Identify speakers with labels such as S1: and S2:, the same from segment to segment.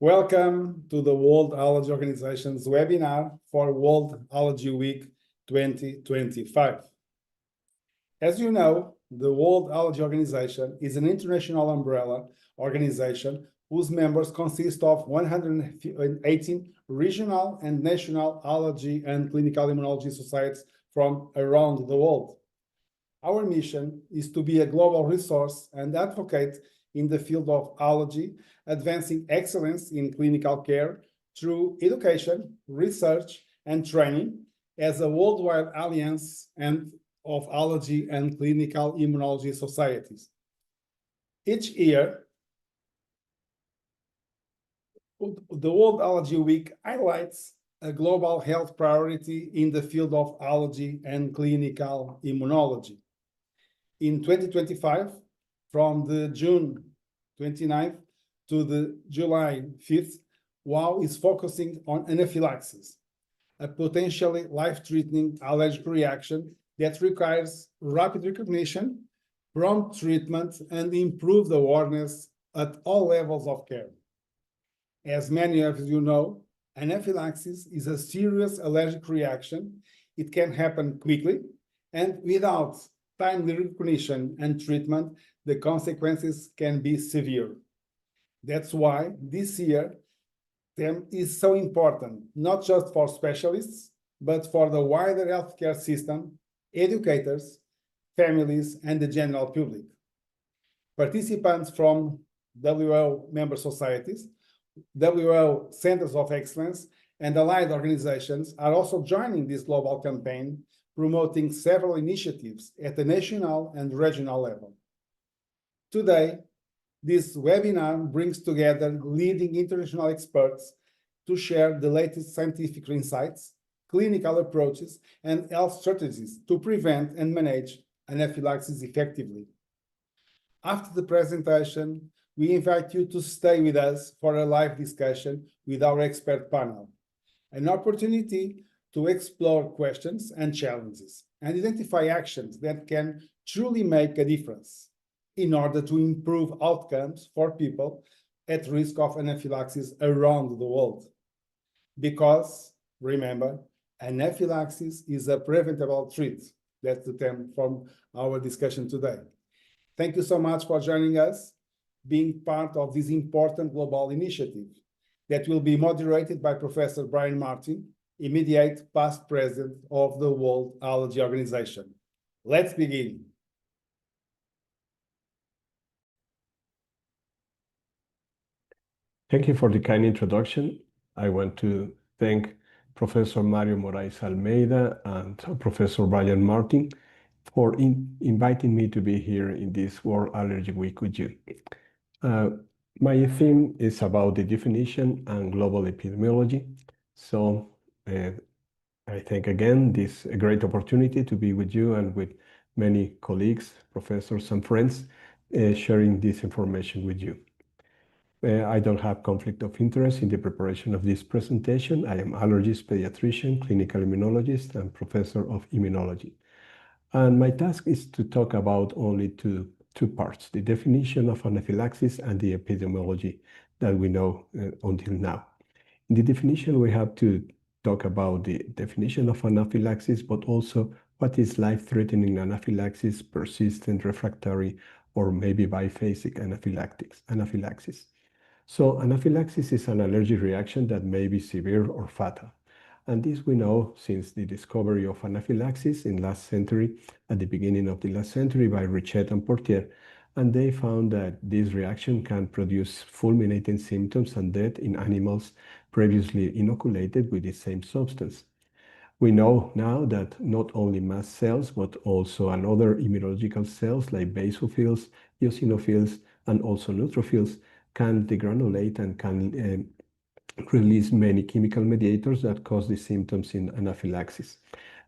S1: Welcome to the World Allergy Organization's webinar for World Allergy Week 2025. As you know, the World Allergy Organization is an international umbrella organization whose members consist of 118 regional and national allergy and clinical immunology societies from around the world. Our mission is to be a global resource and advocate in the field of allergy, advancing excellence in clinical care through education, research, and training as a worldwide alliance of allergy and clinical immunology societies. Each year, the World Allergy Week highlights a global health priority in the field of allergy and clinical immunology. In 2025, from the June 29th to the July 5th, WAO is focusing on anaphylaxis, a potentially life-threatening allergic reaction that requires rapid recognition, prompt treatment, and improved awareness at all levels of care. As many of you know, anaphylaxis is a serious allergic reaction. It can happen quickly, and without timely recognition and treatment, the consequences can be severe. That's why this year is so important, not just for specialists, but for the wider healthcare system, educators, families, and the general public. Participants from WAO Member Societies, WAO Centers of Excellence, and allied organizations are also joining this global campaign, promoting several initiatives at the national and regional level. Today, this webinar brings together leading international experts to share the latest scientific insights, clinical approaches, and health strategies to prevent and manage anaphylaxis effectively. After the presentation, we invite you to stay with us for a live discussion with our expert panel, an opportunity to explore questions and challenges and identify actions that can truly make a difference in order to improve outcomes for people at risk of anaphylaxis around the world. Because, remember, anaphylaxis is a preventable threat. That's the theme from our discussion today. Thank you so much for joining us, being part of this important global initiative that will be moderated by Professor Brian Martin, immediate past president of the World Allergy Organization. Let's begin.
S2: Thank you for the kind introduction. I want to thank Professor Mário Morais-Almeida and Professor Brian Martin for inviting me to be here in this World Allergy Week with you. My theme is about the definition and global epidemiology. So I think again, this is a great opportunity to be with you and with many colleagues, professors and friends, sharing this information with you. I don't have conflict of interest in the preparation of this presentation. I am allergist, pediatrician, clinical immunologist, and professor of immunology. And my task is to talk about only two parts, the definition of anaphylaxis and the epidemiology that we know until now. In the definition, we have to talk about the definition of anaphylaxis, but also what is life-threatening anaphylaxis, persistent, refractory, or maybe biphasic anaphylaxis. So anaphylaxis is an allergic reaction that may be severe or fatal. And this we know since the discovery of anaphylaxis in last century, at the beginning of the last century by Richet and Portier. And they found that this reaction can produce fulminating symptoms and death in animals previously inoculated with the same substance. We know now that not only mast cells, but also another immunological cells like basophils, eosinophils, and also neutrophils can degranulate and can release many chemical mediators that cause the symptoms in anaphylaxis.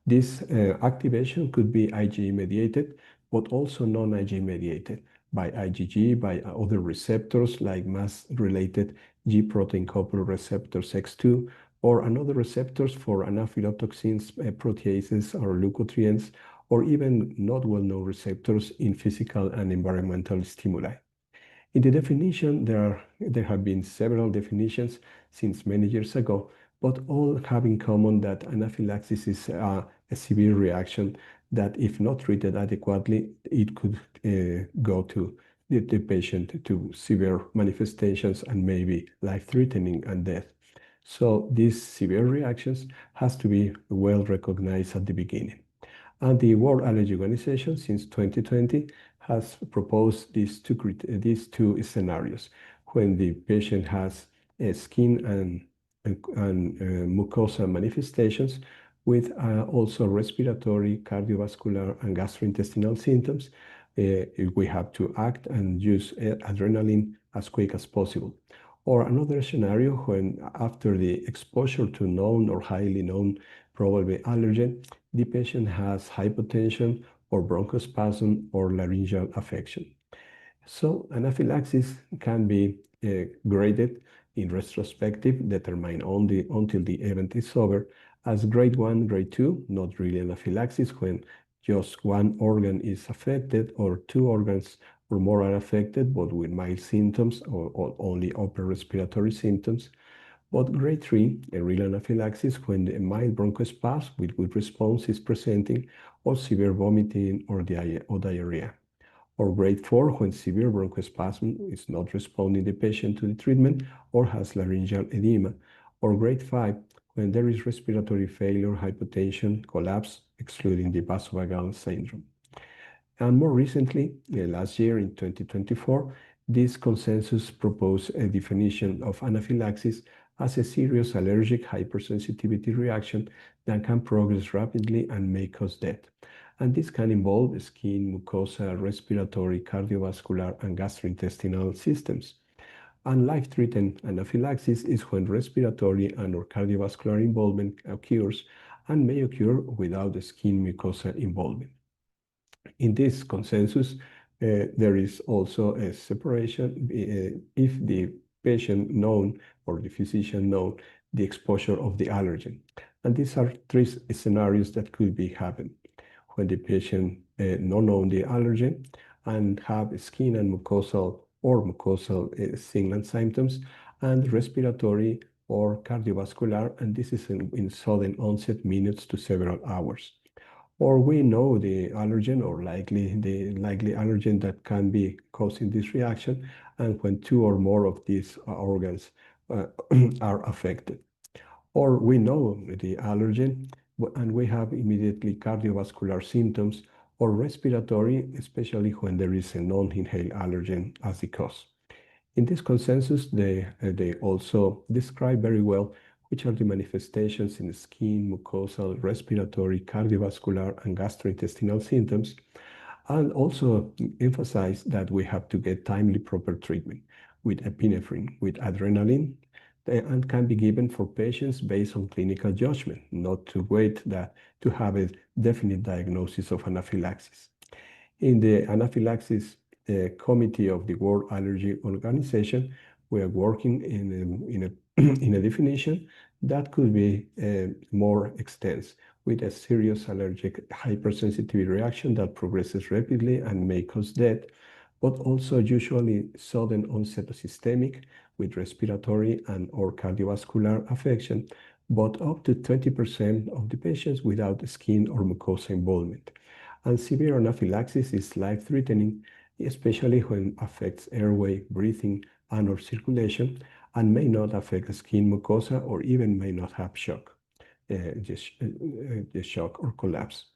S2: This activation could be IgE mediated, but also non-IgE mediated by IgG, by other receptors like mast-related G protein coupled receptors X2, or another receptors for anaphylatoxins, proteases, or leukotrienes, or even not well-known receptors in physical and environmental stimuli. In the definition, there have been several definitions since many years ago, but all have in common that anaphylaxis is a severe reaction that, if not treated adequately, it could go to the patient to severe manifestations and maybe life-threatening and death. So these severe reactions has to be well recognized at the beginning. And the World Allergy Organization, since 2020, has proposed these two scenarios when the patient has skin and mucosa manifestations with also respiratory, cardiovascular, and gastrointestinal symptoms. We have to act and use adrenaline as quick as possible. Or another scenario when after the exposure to known or highly known probable allergen, the patient has hypotension or bronchospasm or laryngeal affection. So anaphylaxis can be graded in retrospective, determined only until the event is over, as grade 1, grade 2, not really anaphylaxis when just one organ is affected or two organs or more are affected, but with mild symptoms or only upper respiratory symptoms. But grade 3, a real anaphylaxis, when the mild bronchospasm with good response is presenting, or severe vomiting or diarrhea. Or grade 4, when severe bronchospasm is not responding the patient to the treatment or has laryngeal edema. Or grade 5, when there is respiratory failure, hypotension, collapse, excluding the vasovagal syndrome. And more recently, last year in 2024, this consensus proposed a definition of anaphylaxis as a serious allergic hypersensitivity reaction that can progress rapidly and may cause death. And this can involve skin, mucosa, respiratory, cardiovascular, and gastrointestinal systems. And life-threatening anaphylaxis is when respiratory and/or cardiovascular involvement occurs and may occur without the skin mucosa involvement. In this consensus, there is also a separation if the patient known or the physician known the exposure of the allergen. And these are three scenarios that could be happen when the patient not known the allergen and have skin and mucosal signs and symptoms, and respiratory or cardiovascular, and this is in sudden onset minutes to several hours. Or we know the allergen or the likely allergen that can be causing this reaction, and when two or more of these organs are affected. Or we know the allergen and we have immediately cardiovascular symptoms or respiratory, especially when there is a non-inhaled allergen as the cause. In this consensus, they also describe very well which are the manifestations in the skin, mucosal, respiratory, cardiovascular, and gastrointestinal symptoms, and also emphasize that we have to get timely proper treatment with epinephrine, with adrenaline, and can be given for patients based on clinical judgment, not to wait to have a definite diagnosis of anaphylaxis. In the anaphylaxis committee of the World Allergy Organization, we are working in a definition that could be more extensive with a serious allergic hypersensitivity reaction that progresses rapidly and may cause death, but also usually sudden onset systemic with respiratory and/or cardiovascular affection, but up to 20% of the patients without skin or mucosa involvement. And severe anaphylaxis is life-threatening, especially when affects airway, breathing, and/or circulation, and may not affect the skin mucosa or even may not have shock, just shock or collapse.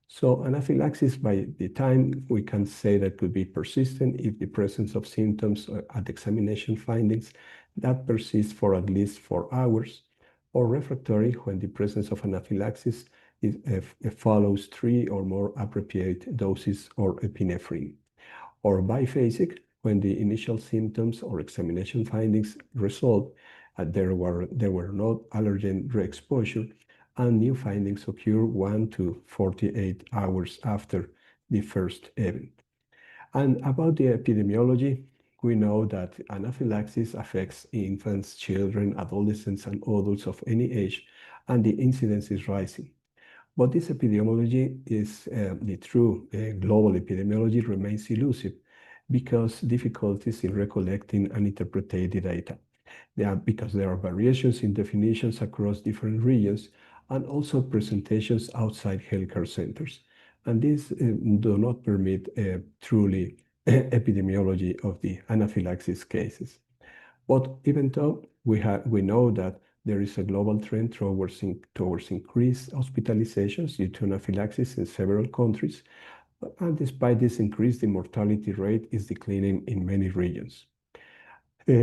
S2: So anaphylaxis, by the time we can say that could be persistent if the presence of symptoms at examination findings that persist for at least 4 hours, or refractory when the presence of anaphylaxis follows 3 or more appropriate doses or epinephrine, or biphasic when the initial symptoms or examination findings resolve, there were no allergen re-exposure, and new findings occur 1 to 48 hours after the first event. And about the epidemiology, we know that anaphylaxis affects infants, children, adolescents, and adults of any age, and the incidence is rising. But this epidemiology is the true global epidemiology remains elusive, because difficulties in recollecting and interpreting the data. Because there are variations in definitions across different regions and also presentations outside healthcare centers. And these do not permit truly epidemiology of the anaphylaxis cases. But even though we know that there is a global trend towards increased hospitalizations due to anaphylaxis in several countries, and despite this increase, the mortality rate is declining in many regions.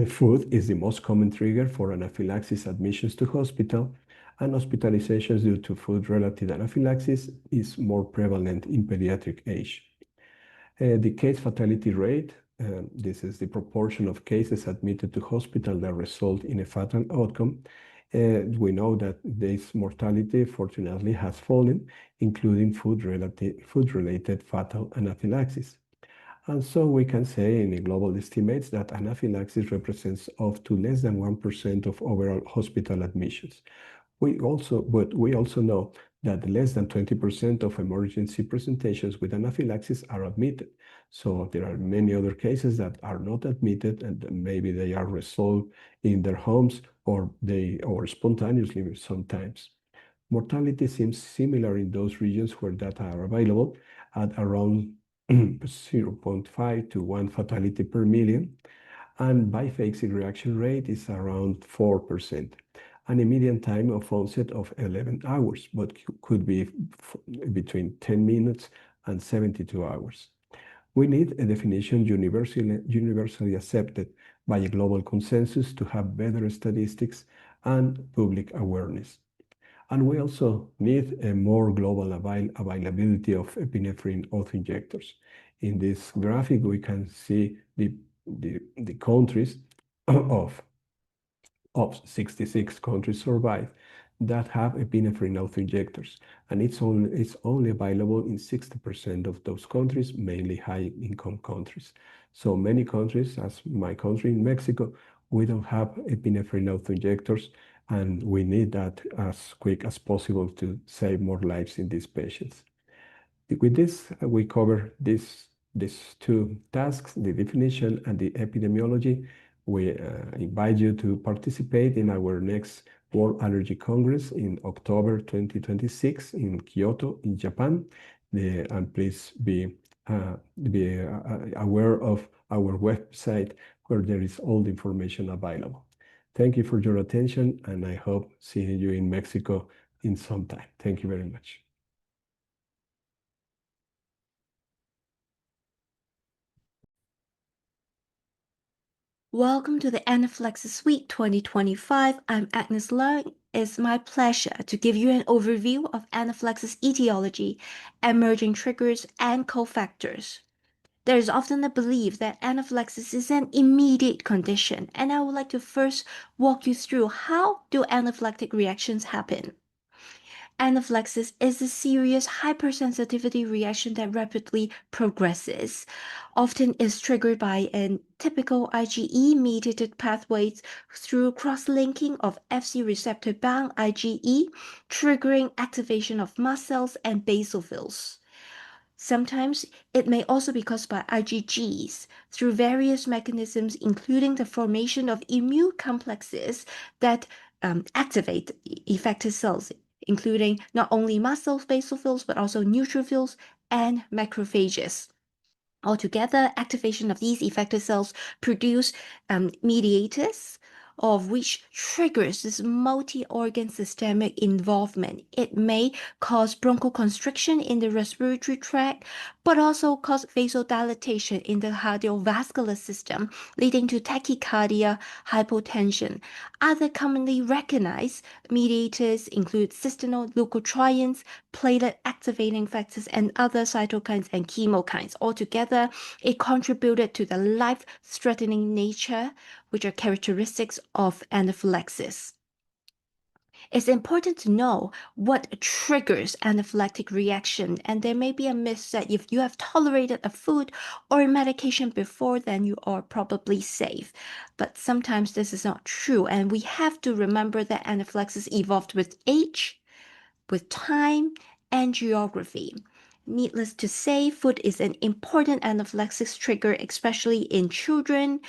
S2: Food is the most common trigger for anaphylaxis admissions to hospital, and hospitalizations due to food-related anaphylaxis is more prevalent in pediatric age. The case fatality rate, this is the proportion of cases admitted to hospital that result in a fatal outcome. We know that this mortality, fortunately, has fallen, including food-related fatal anaphylaxis. And so we can say in the global estimates that anaphylaxis represents up to less than 1% of overall hospital admissions. But we also know that less than 20% of emergency presentations with anaphylaxis are admitted. So there are many other cases that are not admitted, and maybe they are resolved in their homes or spontaneously sometimes. Mortality seems similar in those regions where data are available at around 0.5 to 1 fatality per million, and biphasic reaction rate is around 4%, and a median time of onset of 11 hours, but could be between 10 minutes and 72 hours. We need a definition universally accepted by a global consensus to have better statistics and public awareness. And we also need a more global availability of epinephrine auto-injectors. In this graphic, we can see the countries of 66 countries survive that have epinephrine auto-injectors, and it's only available in 60% of those countries, mainly high-income countries. So many countries, as my country in Mexico, we don't have epinephrine auto-injectors, and we need that as quick as possible to save more lives in these patients. With this, we cover these two tasks, the definition and the epidemiology. We invite you to participate in our next World Allergy Congress in October 2026 in Kyoto, in Japan. And please be aware of our website where there is all the information available. Thank you for your attention, and I hope seeing you in Mexico in some time. Thank you very much.
S3: Welcome to the Anaphylaxis Week 2025. I'm Agnes Leung. It's my pleasure to give you an overview of anaphylaxis etiology, emerging triggers, and cofactors. There is often a belief that anaphylaxis is an immediate condition, and I would like to first walk you through how do anaphylactic reactions happen. Anaphylaxis is a serious hypersensitivity reaction that rapidly progresses. Often is triggered by a typical IgE-mediated pathways through cross-linking of Fc receptor-bound IgE, triggering activation of mast cells and basophils. Sometimes it may also be caused by IgGs through various mechanisms, including the formation of immune complexes that activate effector cells, including not only mast cells, basophils, but also neutrophils and macrophages. Altogether, activation of these effector cells produce mediators, of which triggers this multi-organ systemic involvement. It may cause bronchoconstriction in the respiratory tract, but also cause vasodilatation in the cardiovascular system, leading to tachycardia, hypotension. Other commonly recognized mediators include cystinoid leukotrienes, platelet activating factors, and other cytokines and chemokines. Altogether, it contributed to the life-threatening nature, which are characteristics of anaphylaxis. It's important to know what triggers anaphylactic reaction, and there may be a myth that if you have tolerated a food or a medication before, then you are probably safe. But sometimes this is not true, and we have to remember that anaphylaxis evolved with age, with time, and geography. Needless to say, food is an important anaphylaxis trigger, especially in children.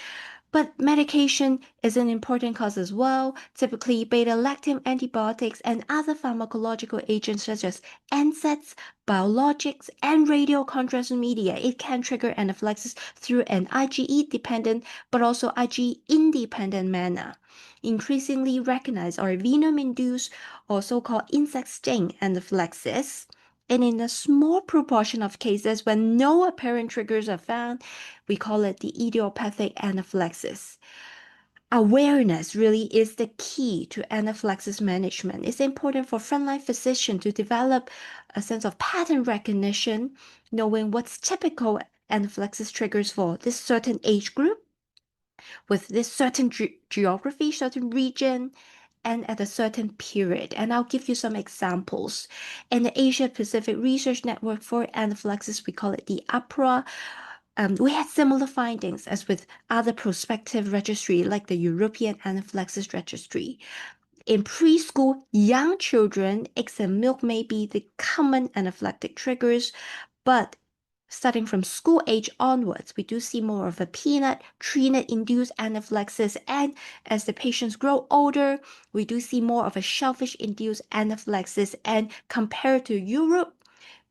S3: But medication is an important cause as well. Typically, beta-lactam antibiotics and other pharmacological agents such as NSAIDs, biologics, and radiocontrast media, it can trigger anaphylaxis through an IgE-dependent but also IgE-independent manner. Increasingly recognized are venom-induced or so-called insect sting anaphylaxis. And in a small proportion of cases when no apparent triggers are found, we call it the idiopathic anaphylaxis. Awareness really is the key to anaphylaxis management. It's important for frontline physicians to develop a sense of pattern recognition, knowing what's typical anaphylaxis triggers for this certain age group, with this certain geography, certain region, and at a certain period. And I'll give you some examples. In the Asia Pacific Research Network for Anaphylaxis, we call it the APRA, we had similar findings as with other prospective registry like the European Anaphylaxis Registry. In preschool, young children, eggs and milk may be the common anaphylactic triggers, but starting from school age onwards, we do see more of a peanut, tree nut-induced anaphylaxis, and as the patients grow older, we do see more of a shellfish-induced anaphylaxis, and compared to Europe,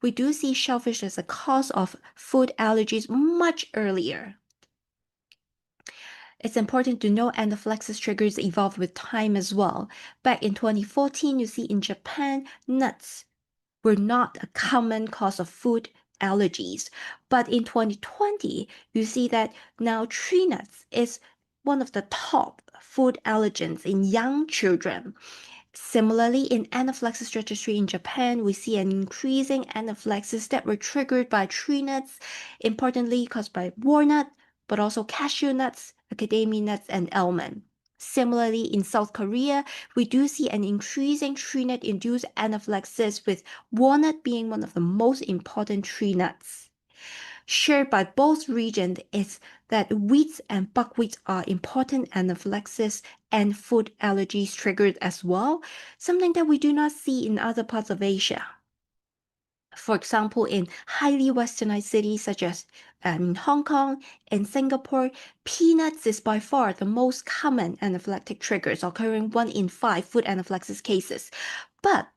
S3: we do see shellfish as a cause of food allergies much earlier. It's important to know anaphylaxis triggers evolve with time as well. Back in 2014, you see in Japan, nuts were not a common cause of food allergies. But in 2020, you see that now tree nuts is one of the top food allergens in young children. Similarly, in anaphylaxis registry in Japan, we see an increasing anaphylaxis that were triggered by tree nuts, importantly caused by walnut, but also cashew nuts, macadamia nuts, and almond. Similarly, in South Korea, we do see an increasing tree nut-induced anaphylaxis, with walnut being one of the most important tree nuts. Shared by both regions is that wheat and buckwheat are important anaphylaxis and food allergies triggered as well, something that we do not see in other parts of Asia. For example, in highly westernized cities such as Hong Kong and Singapore, peanuts is by far the most common anaphylactic triggers, occurring 1 in 5 food anaphylaxis cases. But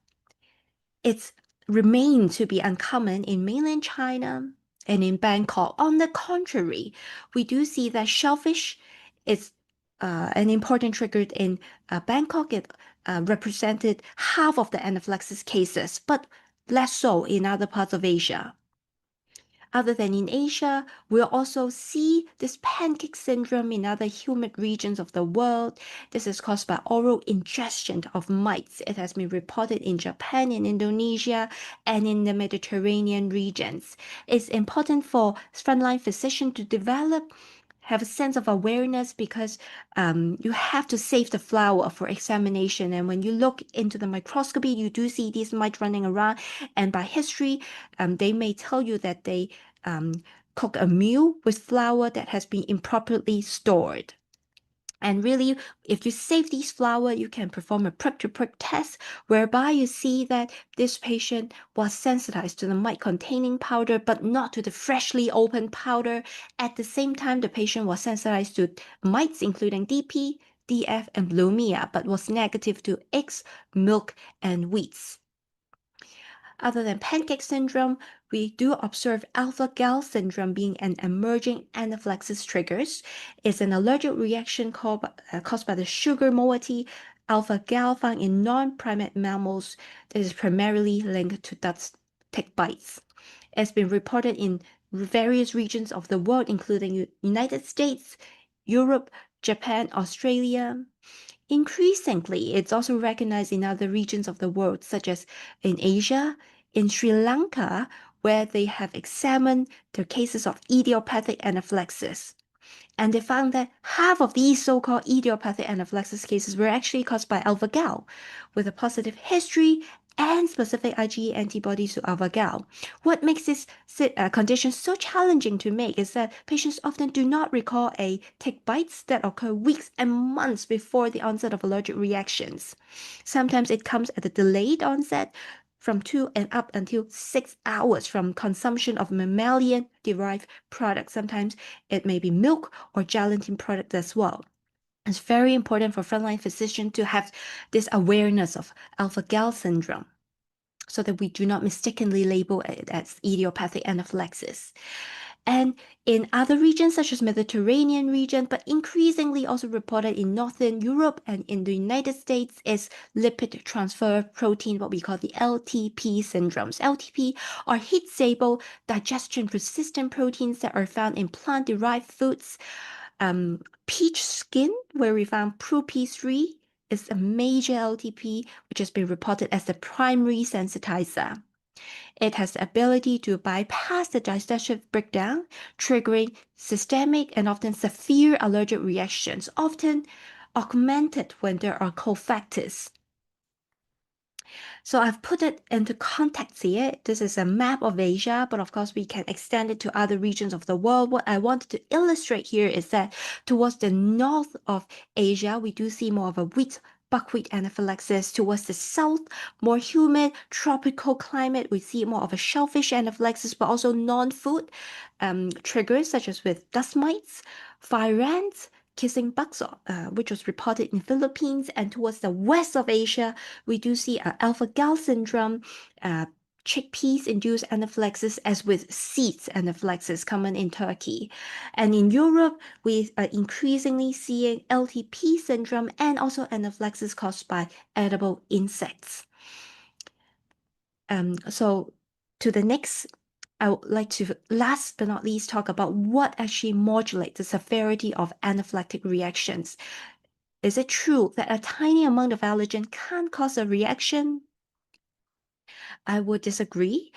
S3: it's remained to be uncommon in mainland China and in Bangkok. On the contrary, we do see that shellfish is an important trigger in Bangkok. It represented half of the anaphylaxis cases, but less so in other parts of Asia. Other than in Asia, we'll also see this pancake syndrome in other humid regions of the world. This is caused by oral ingestion of mites. It has been reported in Japan, in Indonesia, and in the Mediterranean regions. It's important for frontline physicians to have a sense of awareness, because you have to save the flour for examination. And when you look into the microscopy, you do see these mites running around. And by history, they may tell you that they cook a meal with flour that has been improperly stored. And really, if you save these flour, you can perform a prick-to-prick test, whereby you see that this patient was sensitized to the mite-containing powder, but not to the freshly opened powder. At the same time, the patient was sensitized to mites, including DP, DF, and Blumea, but was negative to eggs, milk, and wheats. Other than pancake syndrome, we do observe alpha-gal syndrome being an emerging anaphylaxis triggers. It's an allergic reaction caused by the sugar moiety alpha-gal found in non-primate mammals that is primarily linked to dust tick bites. It's been reported in various regions of the world, including United States, Europe, Japan, Australia. Increasingly, it's also recognized in other regions of the world, such as in Asia, in Sri Lanka, where they have examined the cases of idiopathic anaphylaxis. And they found that half of these so-called idiopathic anaphylaxis cases were actually caused by alpha-gal, with a positive history and specific IgE antibodies to alpha-gal. What makes this condition so challenging to make is that patients often do not recall a tick bites that occur weeks and months before the onset of allergic reactions. Sometimes it comes at a delayed onset, from 2 and up until 6 hours from consumption of mammalian-derived products. Sometimes it may be milk or gelatin product as well. It's very important for frontline physicians to have this awareness of alpha-gal syndrome so that we do not mistakenly label it as idiopathic anaphylaxis. And in other regions, such as Mediterranean region, but increasingly also reported in Northern Europe and in the United States, is lipid transfer protein, what we call the LTP syndromes. LTP are heat-stable, digestion-resistant proteins that are found in plant-derived foods. Peach skin, where we found ProP3, is a major LTP, which has been reported as the primary sensitizer. It has the ability to bypass the digestive breakdown, triggering systemic and often severe allergic reactions, often augmented when there are cofactors. So I've put it into context here. This is a map of Asia, but of course we can extend it to other regions of the world. What I wanted to illustrate here is that towards the north of Asia, we do see more of a buckwheat anaphylaxis. Towards the south, more humid tropical climate, we see more of a shellfish anaphylaxis, but also non-food triggers such as with dust mites, fire ants, kissing bugs, which was reported in Philippines. And towards the west of Asia, we do see alpha-gal syndrome, chickpeas-induced anaphylaxis, as with seeds anaphylaxis common in Turkey. And in Europe, we are increasingly seeing LTP syndrome and also anaphylaxis caused by edible insects. So to the next, I would like to, last but not least, talk about what actually modulates the severity of anaphylactic reactions. Is it true that a tiny amount of allergen can cause a reaction? I would disagree.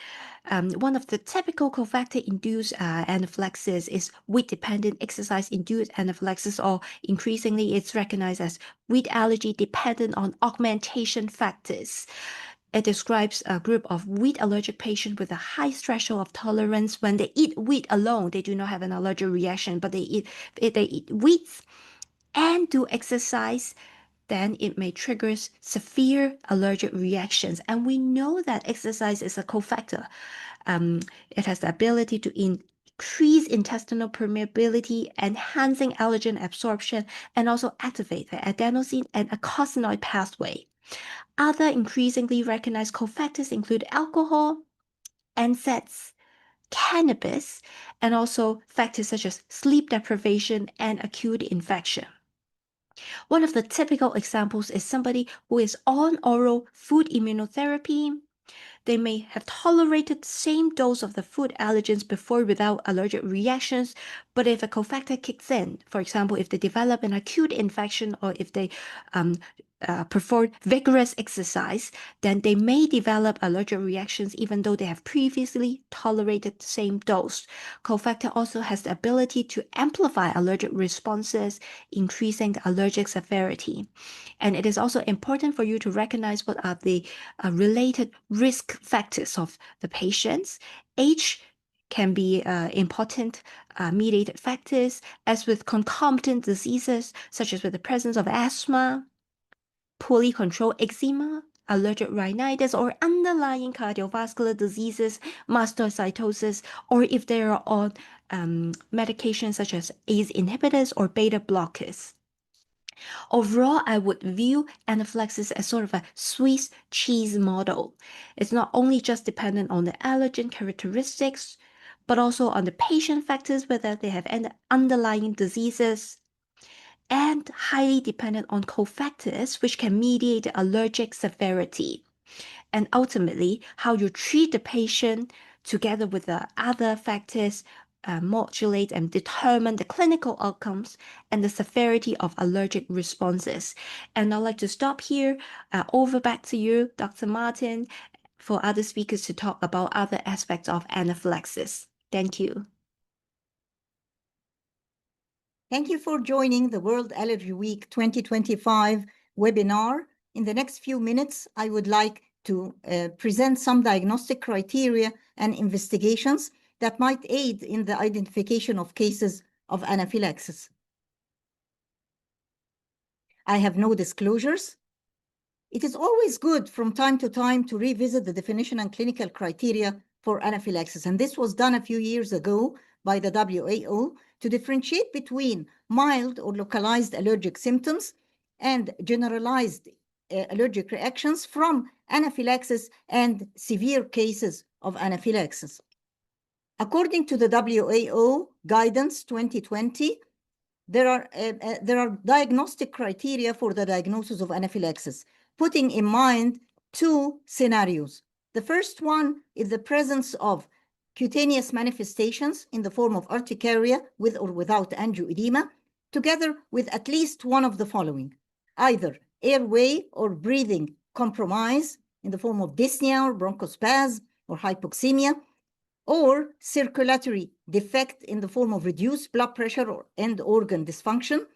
S3: One of the typical cofactor-induced anaphylaxis is wheat-dependent exercise-induced anaphylaxis, or increasingly it's recognized as wheat allergy dependent on augmentation factors. It describes a group of wheat allergic patients with a high threshold of tolerance. When they eat wheat alone, they do not have an allergic reaction, but they eat wheat and do exercise, then it may trigger severe allergic reactions. And we know that exercise is a cofactor. It has the ability to increase intestinal permeability, enhancing allergen absorption, and also activate the adenosine and eicosanoid pathway. Other increasingly recognized cofactors include alcohol, NSAIDs, cannabis, and also factors such as sleep deprivation and acute infection. One of the typical examples is somebody who is on oral food immunotherapy. They may have tolerated the same dose of the food allergens before without allergic reactions, but if a cofactor kicks in, for example, if they develop an acute infection or if they perform vigorous exercise, then they may develop allergic reactions even though they have previously tolerated the same dose. Cofactor also has the ability to amplify allergic responses, increasing the allergic severity. And it is also important for you to recognize what are the related risk factors of the patients. Age can be important mediated factors, as with concomitant diseases, such as with the presence of asthma, poorly controlled eczema, allergic rhinitis, or underlying cardiovascular diseases, mastocytosis, or if they are on medications such as ACE inhibitors or beta blockers. Overall, I would view anaphylaxis as sort of a Swiss cheese model. It's not only just dependent on the allergen characteristics, but also on the patient factors, whether they have any underlying diseases, and highly dependent on cofactors, which can mediate allergic severity. And ultimately, how you treat the patient together with the other factors modulate and determine the clinical outcomes and the severity of allergic responses. And I'd like to stop here. Over back to you, Dr. Martin, for other speakers to talk about other aspects of anaphylaxis. Thank you.
S4: Thank you for joining the World Allergy Week 2025 webinar. In the next few minutes, I would like to present some diagnostic criteria and investigations that might aid in the identification of cases of anaphylaxis. I have no disclosures. It is always good from time to time to revisit the definition and clinical criteria for anaphylaxis. And this was done a few years ago by the WAO to differentiate between mild or localized allergic symptoms and generalized allergic reactions from anaphylaxis and severe cases of anaphylaxis. According to the WAO Guidance 2020, there are diagnostic criteria for the diagnosis of anaphylaxis, putting in mind two scenarios. The first one is the presence of cutaneous manifestations in the form of urticaria with or without angioedema, together with at least one of the following: either airway or breathing compromise in the form of dyspnea or bronchospasm or hypoxemia, or circulatory defect in the form of reduced blood pressure or end organ dysfunction.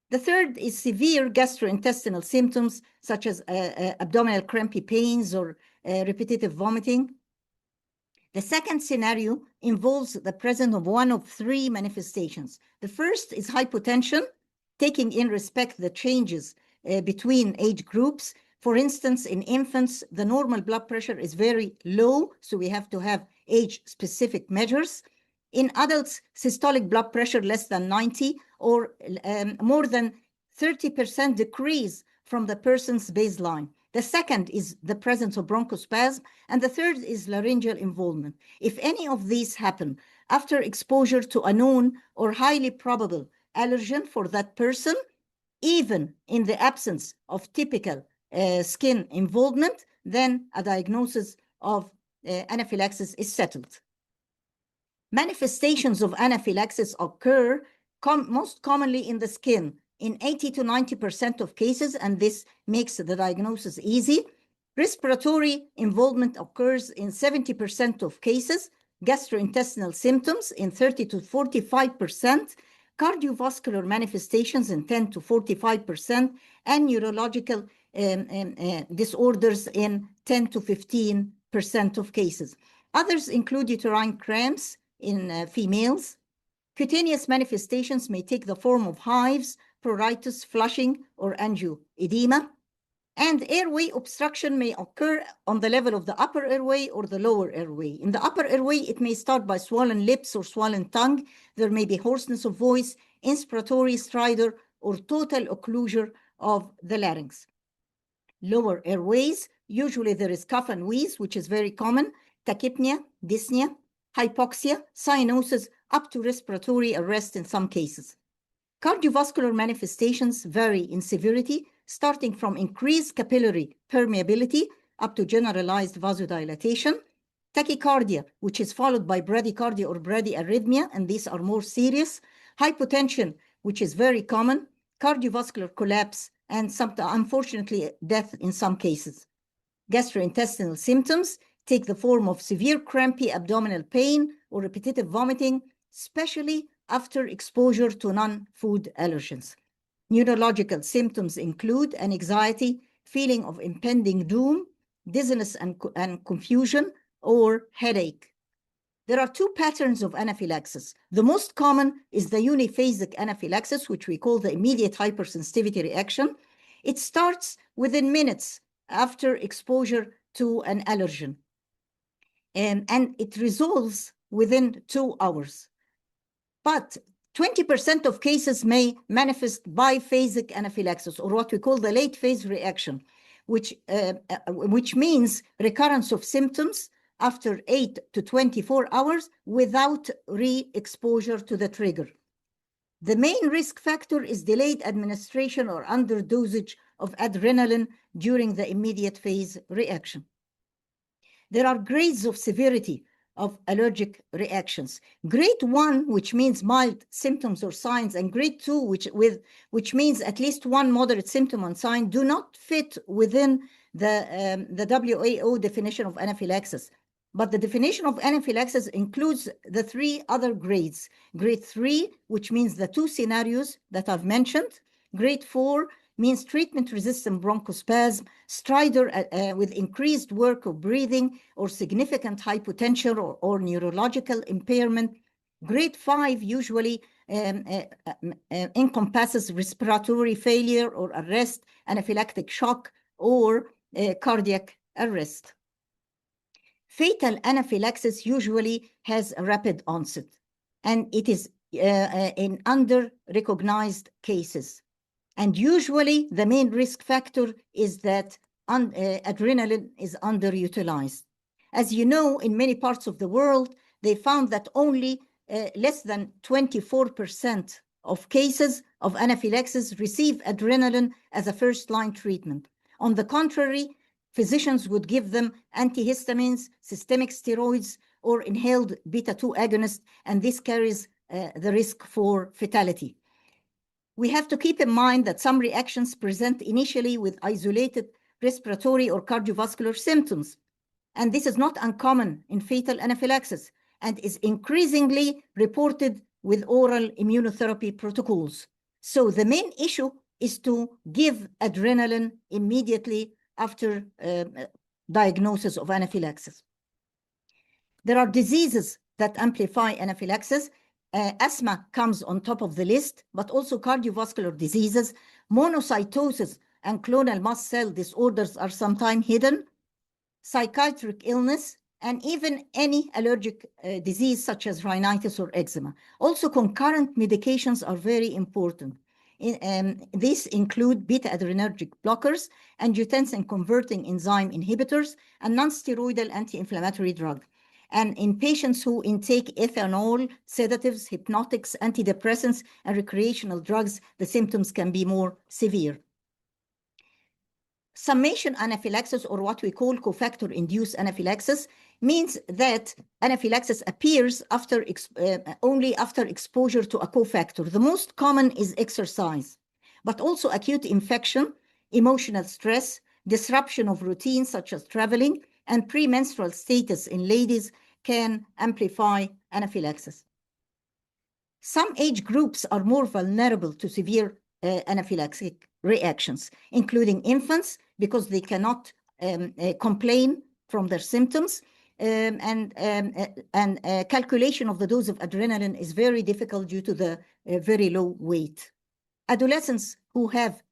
S4: The third is severe gastrointestinal symptoms such as abdominal crampy pains or repetitive vomiting. The second scenario involves the presence of one of three manifestations. The first is hypotension, taking in respect the changes between age groups. For instance, in infants, the normal blood pressure is very low, so we have to have age-specific measures. In adults, systolic blood pressure less than 90 or more than 30% decrease from the person's baseline. The second is the presence of bronchospasm, and the third is laryngeal involvement. If any of these happen after exposure to a known or highly probable allergen for that person, even in the absence of typical skin involvement, then a diagnosis of anaphylaxis is settled. Manifestations of anaphylaxis occur most commonly in the skin in 80 to 90% of cases, and this makes the diagnosis easy. Respiratory involvement occurs in 70% of cases, gastrointestinal symptoms in 30 to 45%, cardiovascular manifestations in 10 to 45%, and neurological disorders in 10 to 15% of cases. Others include uterine cramps in females. Cutaneous manifestations may take the form of hives, pruritus, flushing, or angioedema. And airway obstruction may occur on the level of the upper airway or the lower airway. In the upper airway, it may start by swollen lips or swollen tongue. There may be hoarseness of voice, inspiratory stridor, or total occlusion of the larynx. Lower airways, usually there is cough and wheeze, which is very common, tachypnea, dyspnea, hypoxia, cyanosis, up to respiratory arrest in some cases. Cardiovascular manifestations vary in severity, starting from increased capillary permeability up to generalized vasodilatation, tachycardia, which is followed by bradycardia or bradyarrhythmia, and these are more serious, hypotension, which is very common, cardiovascular collapse, and unfortunately, death in some cases. Gastrointestinal symptoms take the form of severe crampy abdominal pain or repetitive vomiting, especially after exposure to non-food allergens. Neurological symptoms include anxiety, feeling of impending doom, dizziness and confusion, or headache. There are two patterns of anaphylaxis. The most common is the uniphasic anaphylaxis, which we call the immediate hypersensitivity reaction. It starts within minutes after exposure to an allergen, and it resolves within 2 hours. But 20% of cases may manifest biphasic anaphylaxis, or what we call the late phase reaction, which means recurrence of symptoms after 8 to 24 hours without re-exposure to the trigger. The main risk factor is delayed administration or underdosage of adrenaline during the immediate phase reaction. There are grades of severity of allergic reactions. Grade 1, which means mild symptoms or signs, and grade 2, which means at least one moderate symptom and sign, do not fit within the WAO definition of anaphylaxis. But the definition of anaphylaxis includes the 3 other grades. Grade 3, which means the 2 scenarios that I've mentioned. Grade 4 means treatment-resistant bronchospasm, stridor with increased work of breathing, or significant hypotension or neurological impairment. Grade 5 usually encompasses respiratory failure or arrest, anaphylactic shock, or cardiac arrest. Fatal anaphylaxis usually has a rapid onset, and it is in under-recognized cases. And usually the main risk factor is that adrenaline is underutilized. As you know, in many parts of the world, they found that only less than 24% of cases of anaphylaxis receive adrenaline as a first-line treatment. On the contrary, physicians would give them antihistamines, systemic steroids, or inhaled beta-2 agonists, and this carries the risk for fatality. We have to keep in mind that some reactions present initially with isolated respiratory or cardiovascular symptoms, and this is not uncommon in fatal anaphylaxis and is increasingly reported with oral immunotherapy protocols. So the main issue is to give adrenaline immediately after diagnosis of anaphylaxis. There are diseases that amplify anaphylaxis. Asthma comes on top of the list, but also cardiovascular diseases, monocytosis and clonal mast cell disorders are sometimes hidden, psychiatric illness, and even any allergic disease such as rhinitis or eczema. Also, concurrent medications are very important. These include beta-adrenergic blockers, angiotensin-converting enzyme inhibitors, and non-steroidal anti-inflammatory drugs. And in patients who intake ethanol, sedatives, hypnotics, antidepressants, and recreational drugs, the symptoms can be more severe. Summation anaphylaxis, or what we call cofactor-induced anaphylaxis, means that anaphylaxis appears only after exposure to a cofactor. The most common is exercise, but also acute infection, emotional stress, disruption of routine such as traveling, and premenstrual status in ladies can amplify anaphylaxis. Some age groups are more vulnerable to severe anaphylactic reactions, including infants, because they cannot complain from their symptoms, and calculation of the dose of adrenaline is very difficult due to the very low weight. Adolescents who have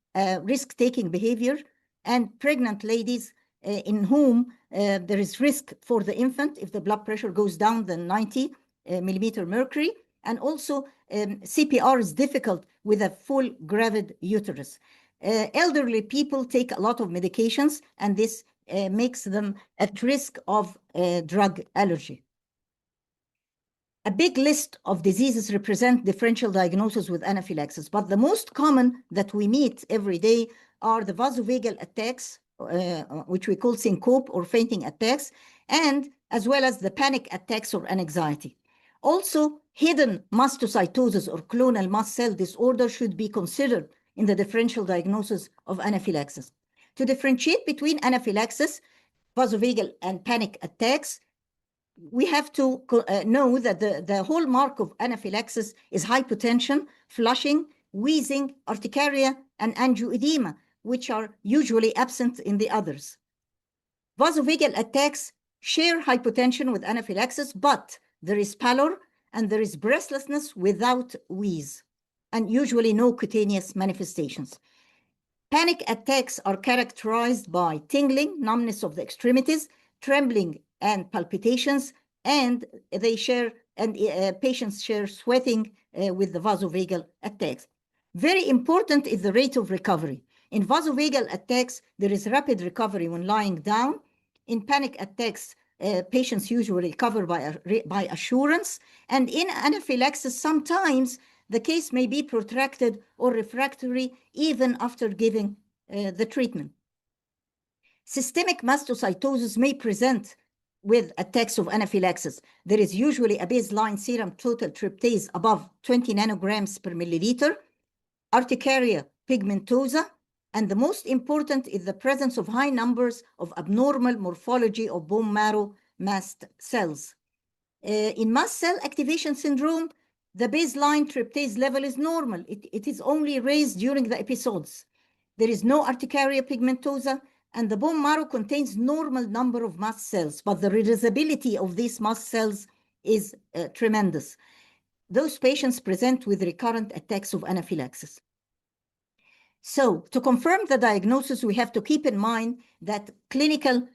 S4: risk-taking behavior, and pregnant ladies in whom there is risk for the infant if the blood pressure goes down than 90 millimeter mercury, and also CPR is difficult with a full gravid uterus. Elderly people take a lot of medications, and this makes them at risk of drug allergy. A big list of diseases represent differential diagnosis with anaphylaxis, but the most common that we meet every day are the vasovagal attacks, which we call syncope or fainting attacks, and as well as the panic attacks or anxiety. Also, hidden mastocytosis or clonal mast cell disorder should be considered in the differential diagnosis of anaphylaxis. To differentiate between anaphylaxis, vasovagal, and panic attacks, we have to know that the hallmark of anaphylaxis is hypotension, flushing, wheezing, urticaria, and angioedema, which are usually absent in the others. Vasovagal attacks share hypotension with anaphylaxis, but there is pallor and there is breathlessness without wheeze, and usually no cutaneous manifestations. Panic attacks are characterized by tingling, numbness of the extremities, trembling, and palpitations, and patients share sweating with the vasovagal attacks. Very important is the rate of recovery. In vasovagal attacks, there is rapid recovery when lying down. In panic attacks, patients usually recover by assurance. And in anaphylaxis, sometimes the case may be protracted or refractory even after giving the treatment. Systemic mastocytosis may present with attacks of anaphylaxis. There is usually a baseline serum total tryptase above 20 nanograms per milliliter, urticaria pigmentosa, and the most important is the presence of high numbers of abnormal morphology of bone marrow mast cells. In mast cell activation syndrome, the baseline tryptase level is normal. It is only raised during the episodes. There is no urticaria pigmentosa, and the bone marrow contains normal number of mast cells, but the releasability of these mast cells is tremendous. Those patients present with recurrent attacks of anaphylaxis. So to confirm the diagnosis, we have to keep in mind that clinical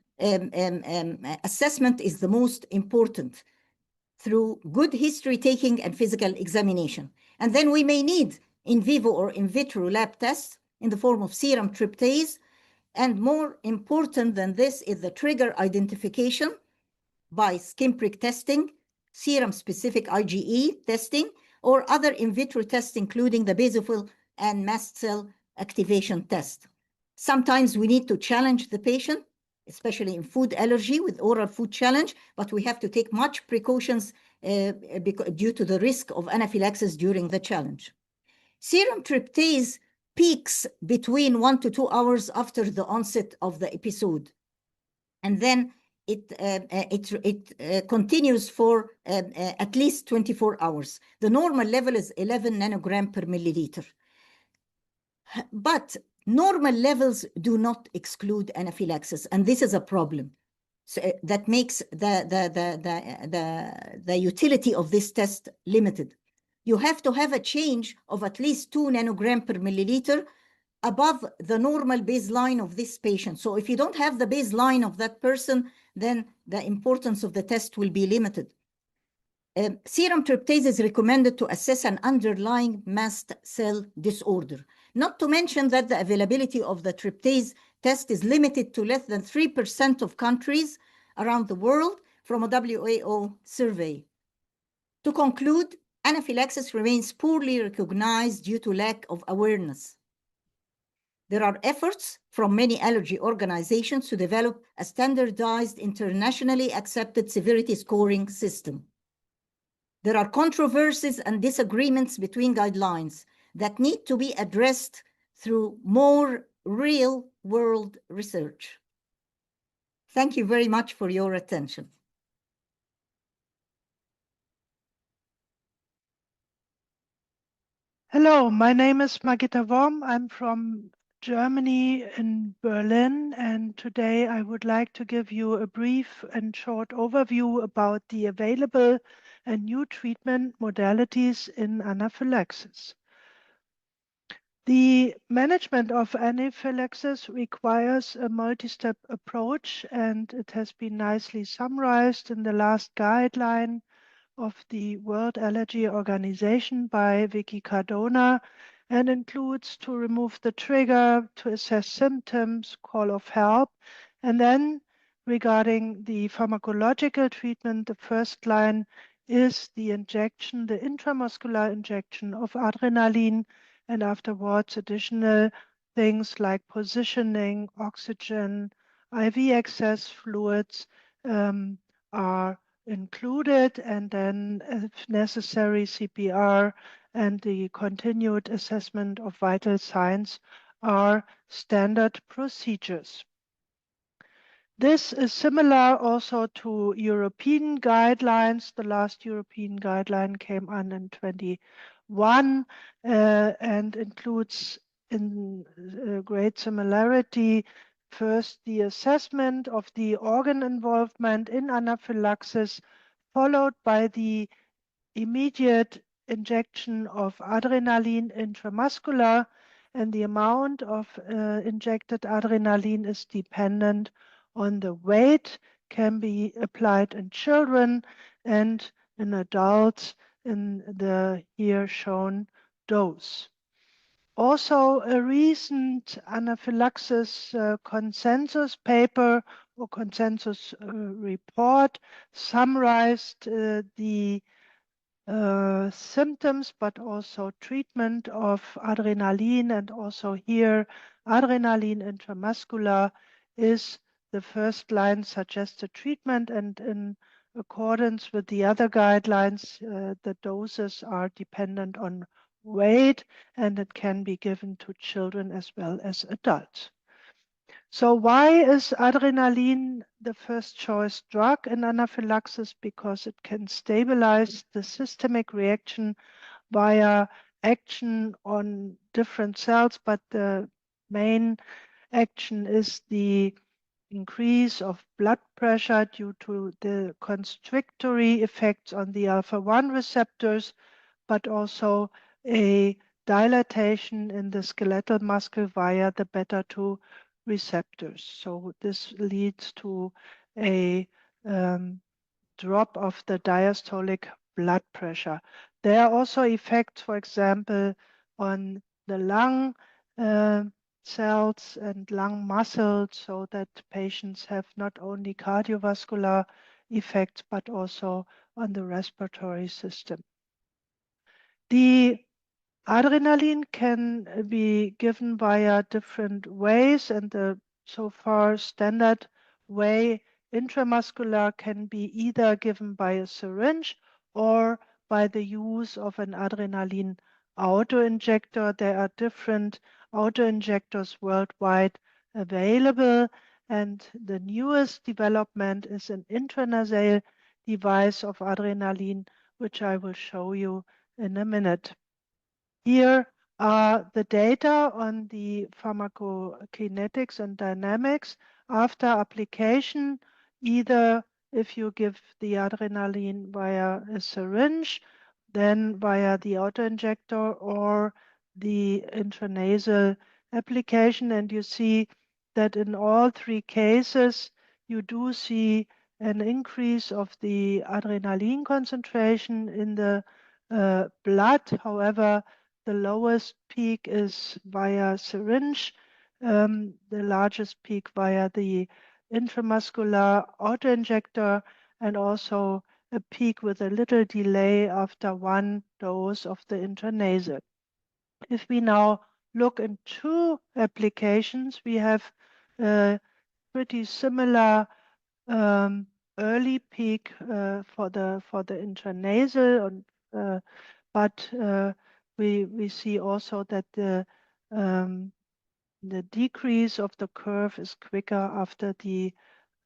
S4: assessment is the most important through good history taking and physical examination. And then we may need in vivo or in vitro lab tests in the form of serum tryptase. And more important than this is the trigger identification by skin prick testing, serum-specific IgE testing, or other in vitro tests, including the basophil and mast cell activation test. Sometimes we need to challenge the patient, especially in food allergy with oral food challenge, but we have to take much precautions due to the risk of anaphylaxis during the challenge. Serum tryptase peaks between 1 to 2 hours after the onset of the episode. And then it continues for at least 24 hours. The normal level is 11 nanogram per milliliter. But normal levels do not exclude anaphylaxis, and this is a problem. So that makes the utility of this test limited. You have to have a change of at least 2 nanogram per milliliter above the normal baseline of this patient. So if you don't have the baseline of that person, then the importance of the test will be limited. Serum tryptase is recommended to assess an underlying mast cell disorder. Not to mention that the availability of the tryptase test is limited to less than 3% of countries around the world from a WAO survey. To conclude, anaphylaxis remains poorly recognized due to lack of awareness. There are efforts from many allergy organizations to develop a standardized, internationally accepted severity scoring system. There are controversies and disagreements between guidelines that need to be addressed through more real-world research. Thank you very much for your attention.
S5: Hello, my name is Margita Worm. I'm from Germany in Berlin, and today I would like to give you a brief and short overview about the available and new treatment modalities in anaphylaxis. The management of anaphylaxis requires a multi-step approach, and it has been nicely summarized in the last guideline of the World Allergy Organization by Vicky Cardona, and includes to remove the trigger, to assess symptoms, call of help, and then regarding the pharmacological treatment, the first line is the injection, the intramuscular injection of adrenaline, and afterwards additional things like positioning, oxygen, IV access fluids are included, and then if necessary CPR and the continued assessment of vital signs are standard procedures. This is similar also to European guidelines. The last European guideline came on in 2021 and includes in great similarity first the assessment of the organ involvement in anaphylaxis, followed by the immediate injection of adrenaline intramuscular, and the amount of injected adrenaline is dependent on the weight, can be applied in children and in adults in the here shown dose. Also, a recent anaphylaxis consensus paper or consensus report summarized the symptoms, but also treatment of adrenaline, and also here adrenaline intramuscular is the first line suggested treatment, and in accordance with the other guidelines, the doses are dependent on weight, and it can be given to children as well as adults. So why is adrenaline the first choice drug in anaphylaxis? Because it can stabilize the systemic reaction via action on different cells, but the main action is the increase of blood pressure due to the constrictory effects on the alpha-1 receptors, but also a dilatation in the skeletal muscle via the beta-2 receptors. So this leads to a drop of the diastolic blood pressure. There are also effects, for example, on the lung cells and lung muscles, so that patients have not only cardiovascular effects, but also on the respiratory system. The adrenaline can be given via different ways, and the so far standard way intramuscular can be either given by a syringe or by the use of an adrenaline auto-injector. There are different auto-injectors worldwide available, and the newest development is an intranasal device of adrenaline, which I will show you in a minute. Here are the data on the pharmacokinetics and dynamics after application, either if you give the adrenaline via a syringe, then via the autoinjector, or the intranasal application. And you see that in all three cases, you do see an increase of the adrenaline concentration in the blood. However, the lowest peak is via syringe, the largest peak via the intramuscular autoinjector, and also a peak with a little delay after one dose of the intranasal. If we now look into applications, we have pretty similar early peak for the intranasal, but we see also that the decrease of the curve is quicker after the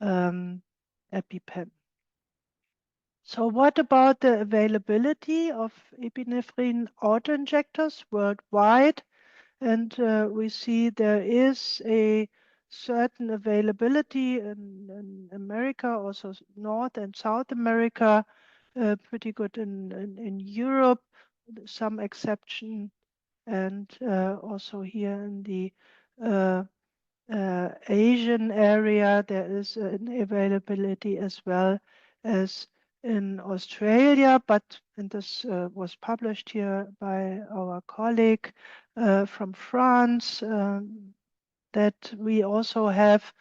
S5: EpiPen. So what about the availability of epinephrine autoinjectors worldwide? And we see there is a certain availability in America, also North and South America, pretty good in Europe, some exception, and also here in the Asian area, there is an availability as well as in Australia, and this was published here by our colleague from France, that we also have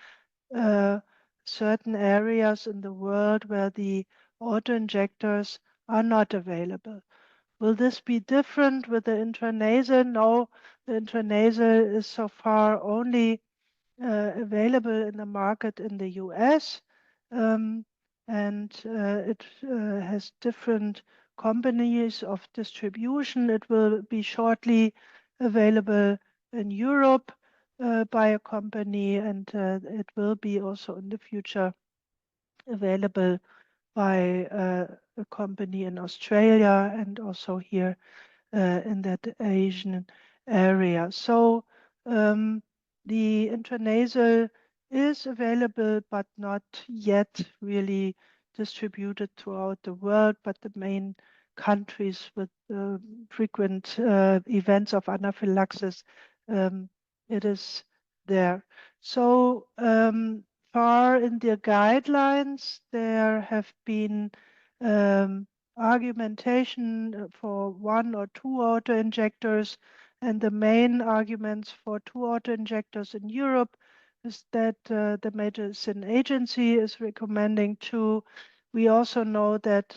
S5: certain areas in the world where the auto-injectors are not available. Will this be different with the intranasal? No, the intranasal is so far only available in the market in the US, and it has different companies of distribution. It will be shortly available in Europe by a company, and it will be also in the future available by a company in Australia and also here in that Asian area. So the intranasal is available, but not yet really distributed throughout the world, but the main countries with frequent events of anaphylaxis, it is there. So far in the guidelines, there have been argumentation for one or two auto-injectors, and the main arguments for two auto-injectors in Europe is that the Medicine Agency is recommending two. We also know that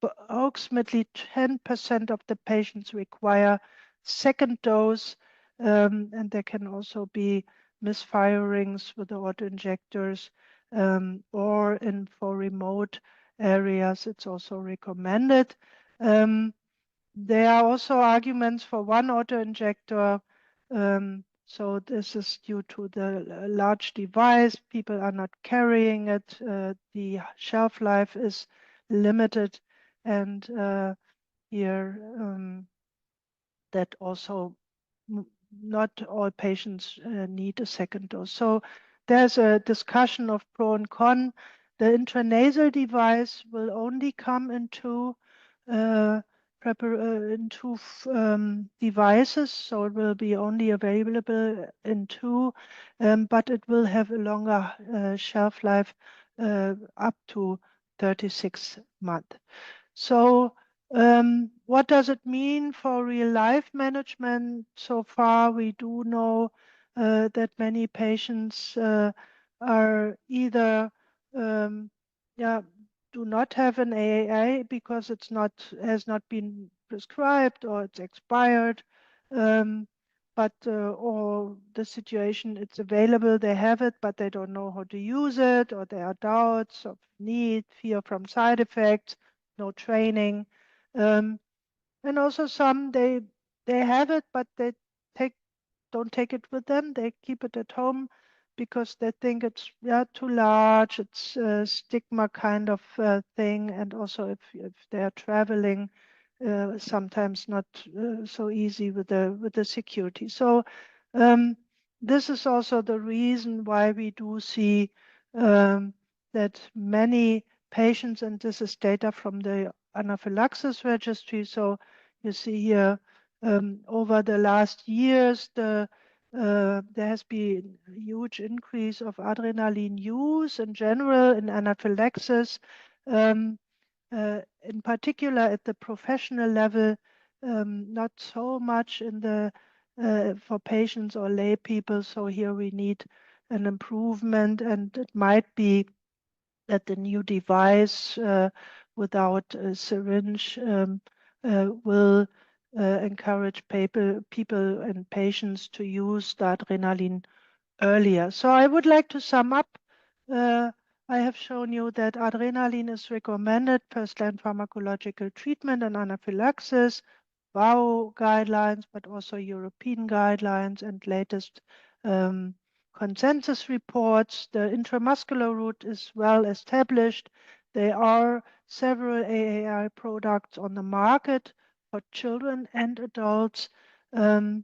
S5: approximately 10% of the patients require second dose, and there can also be misfirings with the auto-injectors, or for remote areas, it's also recommended. There are also arguments for one auto-injector. So this is due to the large device. People are not carrying it. The shelf life is limited. And here that also not all patients need a second dose. So there's a discussion of pro and con. The intranasal device will only come into devices, so it will be only available in two, but it will have a longer shelf life up to 36 months. So what does it mean for real life management? So far, we do know that many patients are either do not have an AAI because has not been prescribed or it's expired, or the situation, it's available, they have it, but they don't know how to use it, or there are doubts of need, fear from side effects, no training. And also some, they have it, but they don't take it with them. They keep it at home because they think it's too large. It's a stigma kind of thing. And also if they're traveling, sometimes not so easy with the security. So this is also the reason why we do see that many patients, and this is data from the anaphylaxis registry. So you see here over the last years, there has been a huge increase of adrenaline use in general in anaphylaxis. In particular at the professional level, not so much in the for patients or lay people. So here we need an improvement, and it might be that the new device without a syringe will encourage people and patients to use the adrenaline earlier. So I would like to sum up. I have shown you that adrenaline is recommended first-line pharmacological treatment and anaphylaxis, WAO guidelines, but also European guidelines and latest consensus reports. The intramuscular route is well established. There are several AAI products on the market for children and adults, and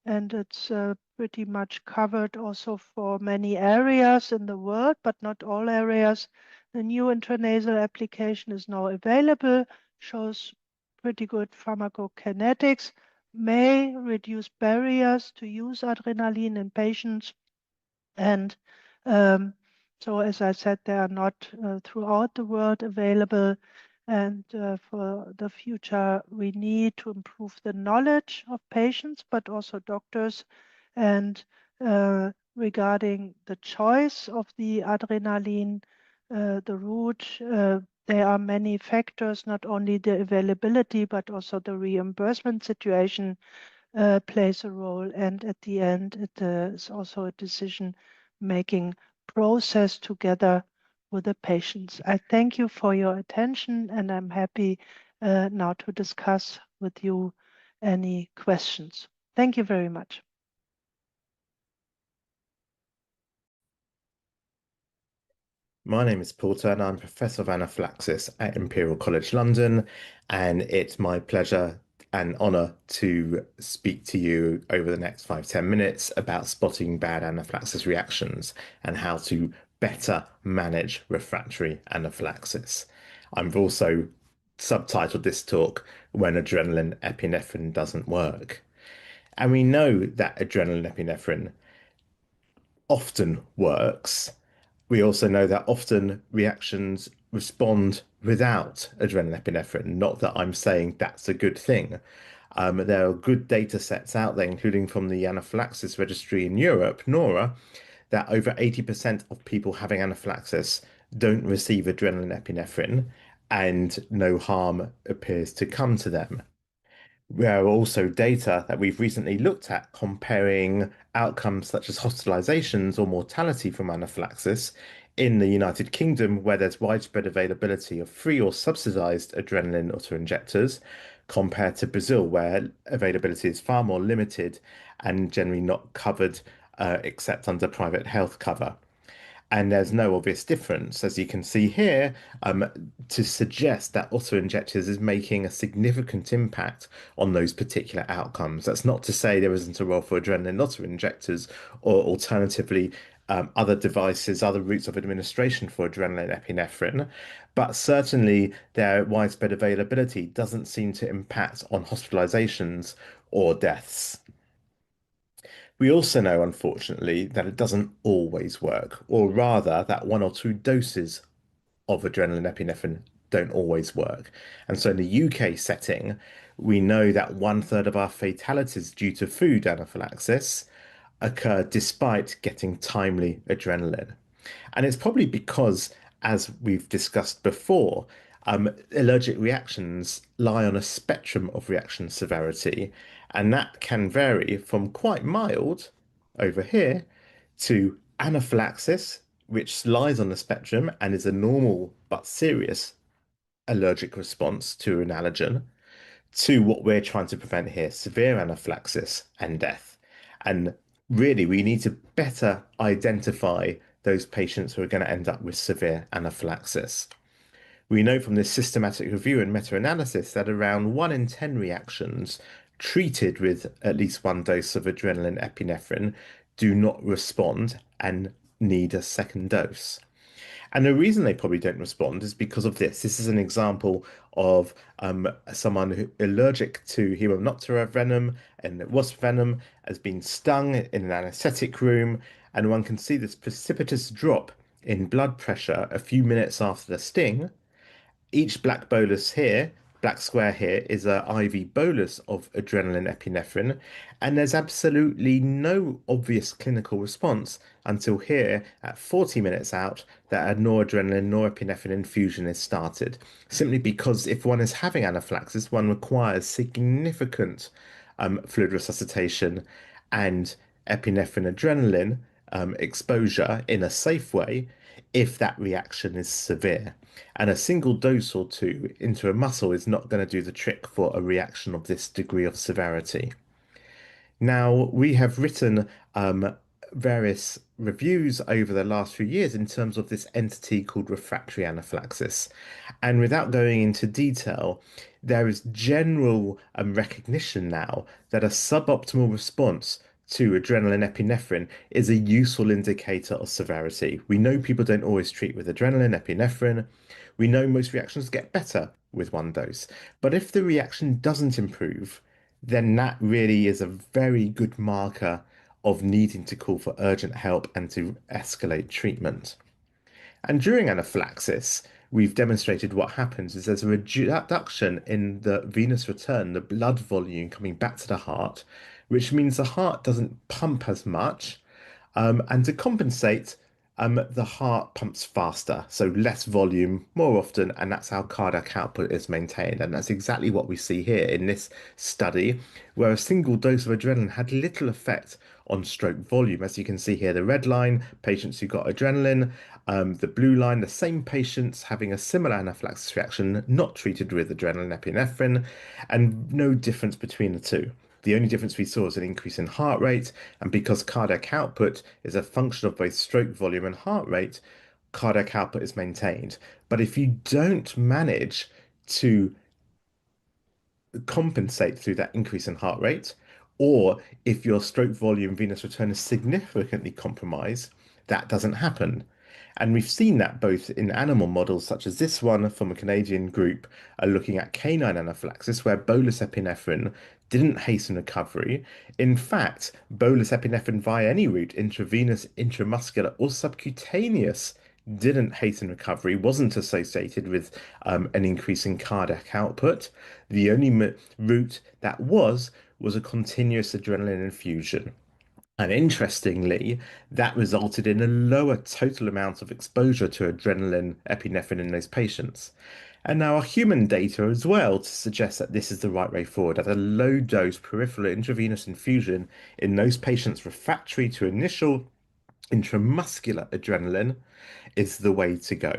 S5: it's pretty much covered also for many areas in the world, but not all areas. The new intranasal application is now available, shows pretty good pharmacokinetics, may reduce barriers to use adrenaline in patients. And so, as I said, they are not throughout the world available. And for the future, we need to improve the knowledge of patients, but also doctors. And regarding the choice of the adrenaline, the route, there are many factors, not only the availability, but also the reimbursement situation plays a role. And at the end, it is also a decision-making process together with the patients. I thank you for your attention, and I'm happy now to discuss with you any questions. Thank you very much.
S6: My name is Paul Turner. I'm Professor of Anaphylaxis at Imperial College London, and it's my pleasure and honour to speak to you over the next 5-10 minutes about spotting bad anaphylaxis reactions and how to better manage refractory anaphylaxis. I've also subtitled this talk, When Adrenaline Epinephrine Doesn't Work. And we know that adrenaline epinephrine often works. We also know that often reactions respond without adrenaline epinephrine. Not that I'm saying that's a good thing. There are good data sets out there, including from the Anaphylaxis Registry in Europe, NORA, that over 80% of people having anaphylaxis don't receive adrenaline epinephrine and no harm appears to come to them. There are also data that we've recently looked at comparing outcomes such as hospitalizations or mortality from anaphylaxis in the United Kingdom, where there's widespread availability of free or subsidized adrenaline autoinjectors, compared to Brazil, where availability is far more limited and generally not covered except under private health cover. And there's no obvious difference, as you can see here, to suggest that auto-injectors is making a significant impact on those particular outcomes. That's not to say there isn't a role for adrenaline auto-injectors, or alternatively, other devices, other routes of administration for adrenaline epinephrine, but certainly their widespread availability doesn't seem to impact on hospitalizations or deaths. We also know, unfortunately, that it doesn't always work, or rather, that 1 or 2 doses of adrenaline epinephrine don't always work. And so in the UK setting, we know that 1/3 of our fatalities due to food anaphylaxis occur despite getting timely adrenaline. And it's probably because, as we've discussed before, allergic reactions lie on a spectrum of reaction severity, and that can vary from quite mild over here to anaphylaxis, which lies on the spectrum and is a normal but serious allergic response to an allergen, to what we're trying to prevent here, severe anaphylaxis and death. And really, we need to better identify those patients who are going to end up with severe anaphylaxis. We know from this systematic review and meta-analysis that around 1 in 10 reactions treated with at least 1 dose of adrenaline epinephrine do not respond and need a second dose. And the reason they probably don't respond is because of this. This is an example of someone who allergic to Hymenoptera venom and wasp venom has been stung in an anesthetic room, and one can see this precipitous drop in blood pressure a few minutes after the sting. Each black bolus here, black square here, is a IV bolus of adrenaline epinephrine, and there's absolutely no obvious clinical response until here at 40 minutes out that a noradrenaline norepinephrine infusion is started. Simply because if one is having anaphylaxis, one requires significant fluid resuscitation and epinephrine adrenaline exposure in a safe way if that reaction is severe. And a single dose or 2 into a muscle is not going to do the trick for a reaction of this degree of severity. Now, we have written various reviews over the last few years in terms of this entity called refractory anaphylaxis. And without going into detail, there is general recognition now that a suboptimal response to adrenaline epinephrine is a useful indicator of severity. We know people don't always treat with adrenaline epinephrine. We know most reactions get better with 1 dose. But if the reaction doesn't improve, then that really is a very good marker of needing to call for urgent help and to escalate treatment. And during anaphylaxis, we've demonstrated what happens is there's a reduction in the venous return, the blood volume coming back to the heart, which means the heart doesn't pump as much. And to compensate, the heart pumps faster, so less volume more often, and that's how cardiac output is maintained. And that's exactly what we see here in this study, where a single dose of adrenaline had little effect on stroke volume. As you can see here, the red line, patients who got adrenaline, the blue line, the same patients having a similar anaphylaxis reaction, not treated with adrenaline epinephrine, and no difference between the two. The only difference we saw was an increase in heart rate, and because cardiac output is a function of both stroke volume and heart rate, cardiac output is maintained. But if you don't manage to compensate through that increase in heart rate, or if your stroke volume venous return is significantly compromised, that doesn't happen. And we've seen that both in animal models, such as this one from a Canadian group looking at canine anaphylaxis, where bolus epinephrine didn't hasten recovery. In fact, bolus epinephrine via any route, intravenous, intramuscular, or subcutaneous, didn't hasten recovery, wasn't associated with an increase in cardiac output. The only route that was a continuous adrenaline infusion. And interestingly, that resulted in a lower total amount of exposure to adrenaline epinephrine in those patients. And now our human data as well to suggest that this is the right way forward, at a low dose peripheral intravenous infusion in those patients refractory to initial intramuscular adrenaline is the way to go.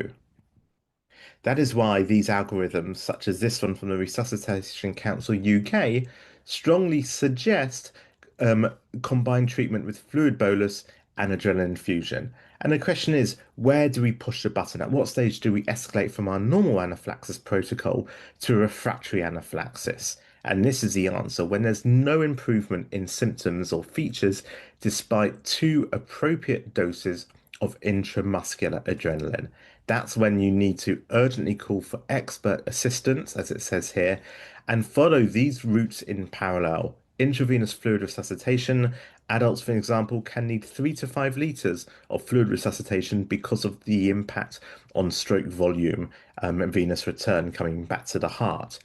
S6: That is why these algorithms, such as this one from the Resuscitation Council UK, strongly suggest combined treatment with fluid bolus and adrenaline infusion. And the question is, where do we push the button? At what stage do we escalate from our normal anaphylaxis protocol to refractory anaphylaxis? And this is the answer: when there's no improvement in symptoms or features despite 2 appropriate doses of intramuscular adrenaline. That's when you need to urgently call for expert assistance, as it says here, and follow these routes in parallel. Intravenous fluid resuscitation. Adults, for example, can need 3 to 5 liters of fluid resuscitation because of the impact on stroke volume and venous return coming back to the heart.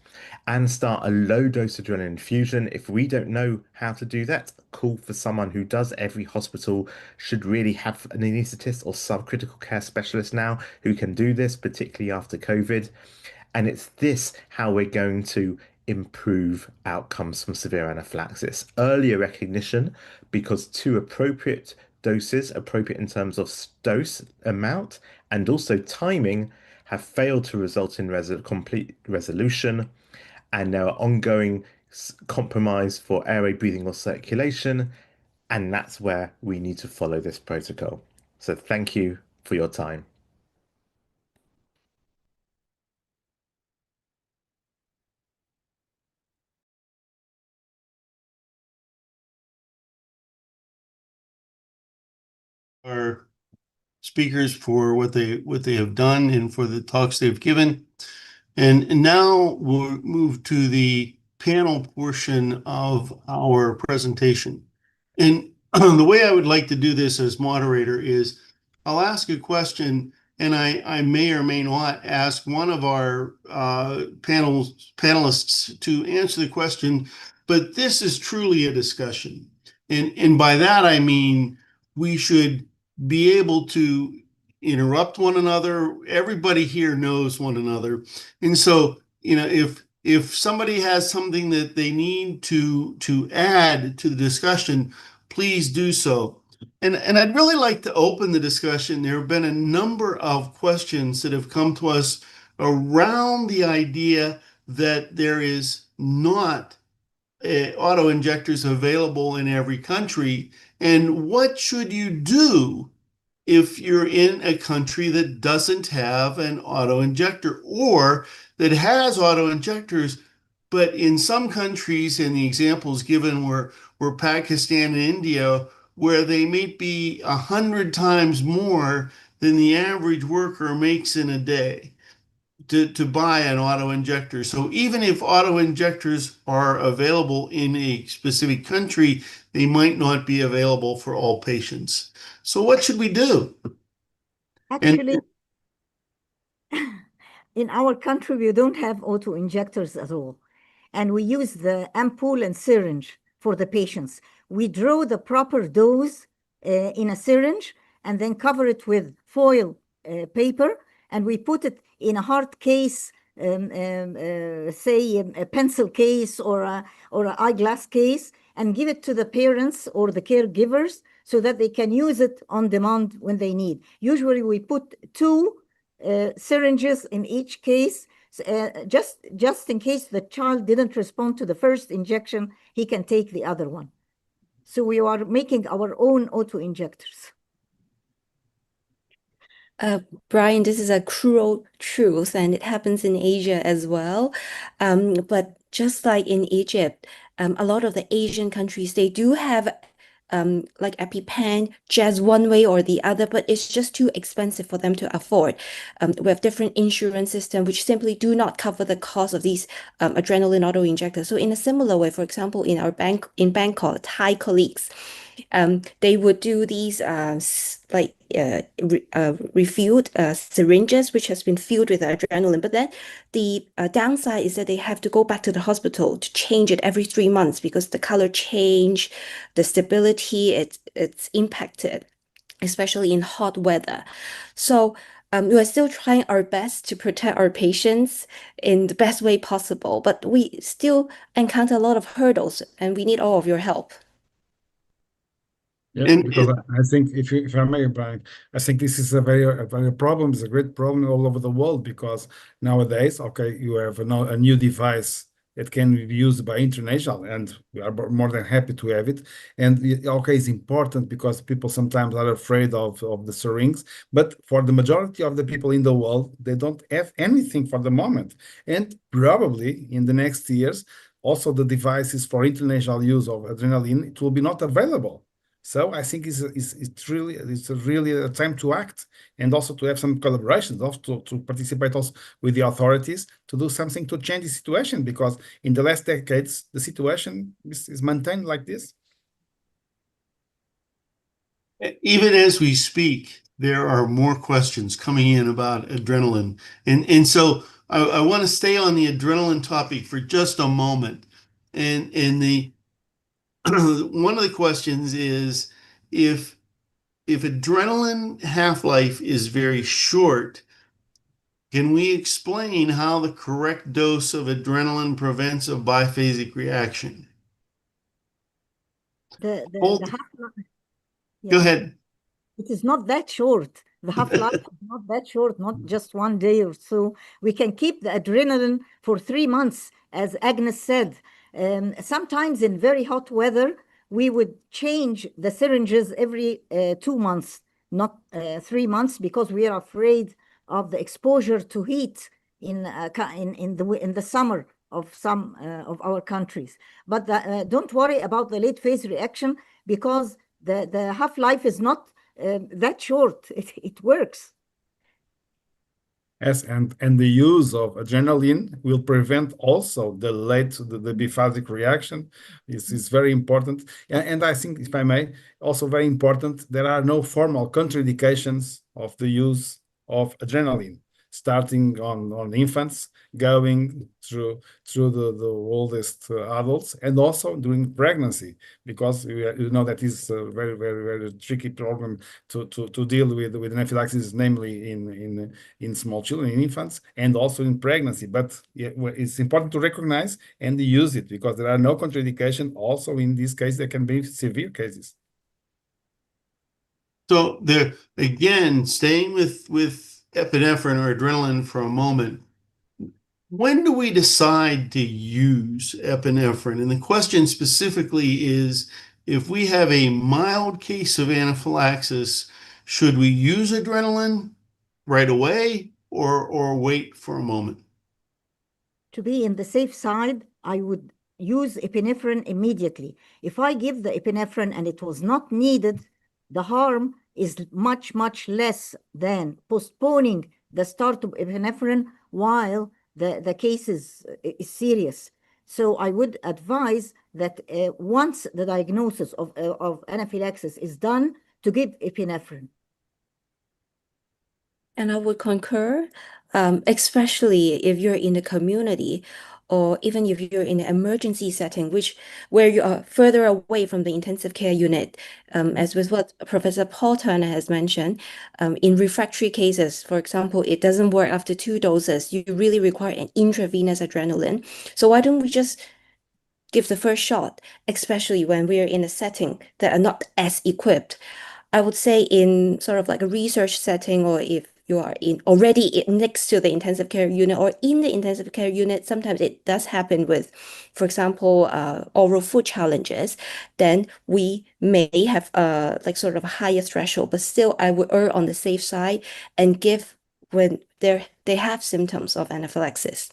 S6: And start a low dose adrenaline infusion. If we don't know how to do that, call for someone who does. Every hospital should really have an anaesthetist or subcritical care specialist now who can do this, particularly after COVID. And it's this how we're going to improve outcomes from severe anaphylaxis. Earlier recognition, because 2 appropriate doses, appropriate in terms of dose amount and also timing, have failed to result in complete resolution. And there are ongoing compromise for airway, breathing, or circulation. And that's where we need to follow this protocol. So thank you for your time.
S7: Our speakers for what they have done and for the talks they've given. And now we'll move to the panel portion of our presentation. And the way I would like to do this as moderator is I'll ask a question, and I may or may not ask one of our panelists to answer the question, but this is truly a discussion. And by that, I mean we should be able to interrupt one another. Everybody here knows one another. And so, if somebody has something that they need to add to the discussion, please do so. And I'd really like to open the discussion. There have been a number of questions that have come to us around the idea that there is not auto injectors available in every country. And what should you do if you're in a country that doesn't have an auto injector, or that has auto injectors, but in some countries, and the examples given were Pakistan and India, where they may be 100 times more than the average worker makes in a day to buy an auto injector. So even if auto injectors are available in a specific country, they might not be available for all patients. So what should we do?
S4: Actually, in our country, we don't have auto injectors at all. And we use the ampoule and syringe for the patients. We draw the proper dose in a syringe and then cover it with foil paper, and we put it in a hard case, say a pencil case or an eyeglass case, and give it to the parents or the caregivers so that they can use it on demand when they need. Usually we put 2 syringes in each case, just in case the child didn't respond to the first injection, he can take the other one. So we are making our own auto injectors.
S3: Brian, this is a cruel truth, and it happens in Asia as well. But just like in Egypt, a lot of the Asian countries, they do have like EpiPen just one way or the other, but it's just too expensive for them to afford. We have different insurance systems which simply do not cover the cost of these adrenaline auto injectors. So in a similar way, for example, in our Bangkok, Thai colleagues, they would do these refilled syringes, which has been filled with adrenaline. But then the downside is that they have to go back to the hospital to change it every 3 months because the color change, the stability, it's impacted, especially in hot weather. So we are still trying our best to protect our patients in the best way possible, but we still encounter a lot of hurdles, and we need all of your help.
S1: Yeah, because I think if I may, Brian, I think this is a very problem. It's a great problem all over the world because nowadays, okay, you have a new device that can be used by international, and we are more than happy to have it. And okay, it's important because people sometimes are afraid of the syringes, but for the majority of the people in the world, they don't have anything for the moment. And probably in the next years, also the devices for international use of adrenaline, it will be not available. So I think it's really a time to act, and also to have some collaborations, also to participate also with the authorities to do something to change the situation, because in the last decades the situation is maintained like this.
S7: Even as we speak, there are more questions coming in about adrenaline. And so I want to stay on the adrenaline topic for just a moment. And the one of the questions is if adrenaline half-life is very short, can we explain how the correct dose of adrenaline prevents a biphasic reaction?
S4: The
S7: Holt,
S4: half-life,
S7: go
S4: yeah,
S7: ahead.
S4: it is not that short. The half-life is not that short, not just 1 day or so. We can keep the adrenaline for 3 months, as Agnes said. Sometimes in very hot weather, we would change the syringes every 2 months, not 3 months, because we are afraid of the exposure to heat in the summer of some of our countries. But don't worry about the late phase reaction, because the half-life is not that short. It works.
S1: Yes, and the use of adrenaline will prevent also the biphasic reaction. This is very important. And I think, if I may, also very important, there are no formal contraindications of the use of adrenaline, starting on infants, going through the oldest adults, and also during pregnancy, because you know that is a very, very, very tricky problem to deal with anaphylaxis, namely in small children, in infants, and also in pregnancy. But it's important to recognize and use it, because there are no contraindication. Also, in this case, there can be severe cases.
S7: So there again, staying with epinephrine or adrenaline for a moment, when do we decide to use epinephrine? And the question specifically is, if we have a mild case of anaphylaxis, should we use adrenaline right away or wait for a moment?
S4: To be in the safe side, I would use epinephrine immediately. If I give the epinephrine and it was not needed, the harm is much, much less than postponing the start of epinephrine while the case is serious. So I would advise that once the diagnosis of anaphylaxis is done, to give epinephrine.
S3: And I would concur, especially if you're in the community, or even if you're in an emergency setting, where you are further away from the intensive care unit, as with what Professor Paul Turner has mentioned, in refractory cases, for example, it doesn't work after 2 doses. You really require an intravenous adrenaline. So why don't we just give the first shot, especially when we're in a setting that are not as equipped? I would say in sort of like a research setting, or if you are already next to the intensive care unit or in the intensive care unit, sometimes it does happen with, for example, oral food challenges, then we may have like sort of a higher threshold, but still I would err on the safe side and give when they have symptoms of anaphylaxis.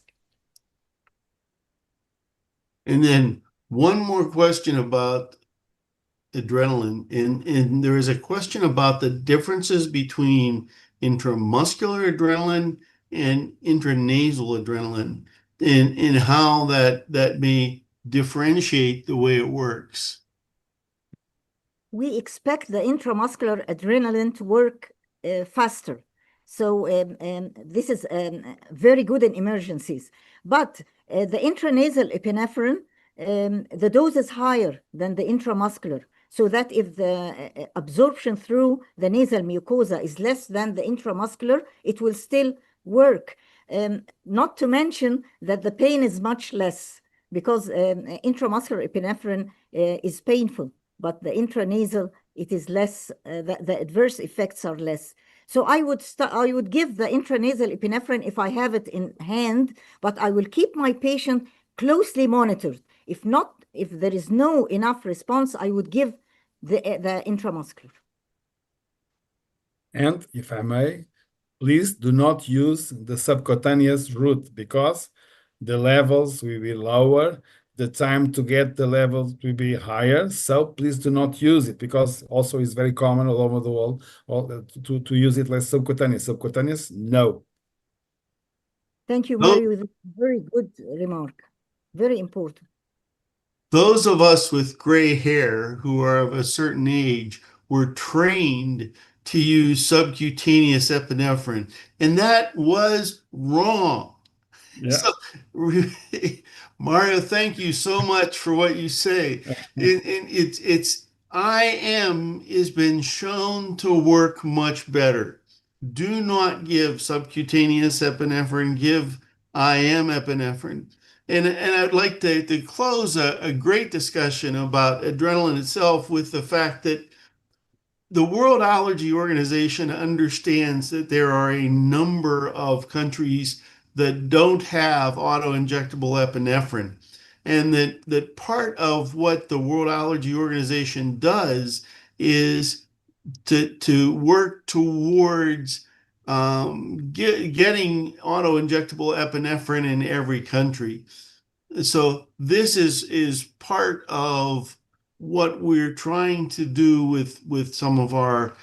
S7: And then one more question about adrenaline, and there is a question about the differences between intramuscular adrenaline and intranasal adrenaline, and how that may differentiate the way it works.
S4: We expect the intramuscular adrenaline to work faster. So this is very good in emergencies. But the intranasal epinephrine, the dose is higher than the intramuscular, so that if the absorption through the nasal mucosa is less than the intramuscular, it will still work. Not to mention that the pain is much less, because intramuscular epinephrine is painful, but the intranasal, it is less, the adverse effects are less. So I would give the intranasal epinephrine if I have it in hand, but I will keep my patient closely monitored. If there is no enough response, I would give the intramuscular.
S1: And if I may, please do not use the subcutaneous route, because the levels will be lower the time to get the level to be higher. So please do not use it, because also it's very common all over the world to use it like subcutaneous. Subcutaneous, no.
S4: Thank you,
S7: Tho-
S4: Mario. Very good remark. Very important.
S7: Those of us with gray hair who are of a certain age were trained to use subcutaneous epinephrine, and that was wrong.
S1: Yeah.
S7: So, Mario, thank you so much for what you say. It's IM has been shown to work much better. Do not give subcutaneous epinephrine, give IM epinephrine. And I'd like to close a great discussion about adrenaline itself with the fact that the World Allergy Organization understands that there are a number of countries that don't have auto-injectable epinephrine. And that part of what the World Allergy Organization does is to work towards getting auto-injectable epinephrine in every country. So this is part of what we're trying to do with some of our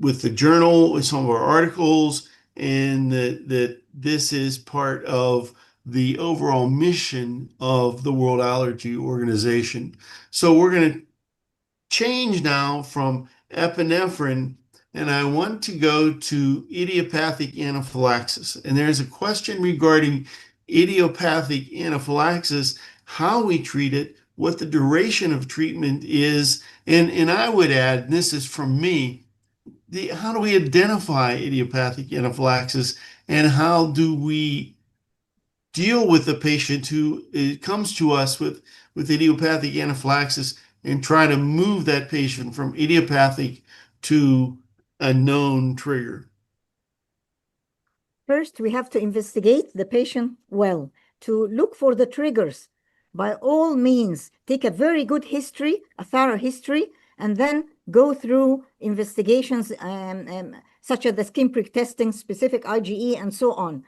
S7: with the journal, with some of our articles, and that this is part of the overall mission of the World Allergy Organization. So we're going to change now from epinephrine, and I want to go to idiopathic anaphylaxis. And there's a question regarding idiopathic anaphylaxis, how we treat it, what the duration of treatment is, and I would add, and this is from me, how do we identify idiopathic anaphylaxis, and how do we deal with the patient who comes to us with idiopathic anaphylaxis and try to move that patient from idiopathic to a known trigger?
S4: First, we have to investigate the patient well to look for the triggers. By all means, take a very good history, a thorough history, and then go through investigations such as the skin prick testing, specific IgE, and so on.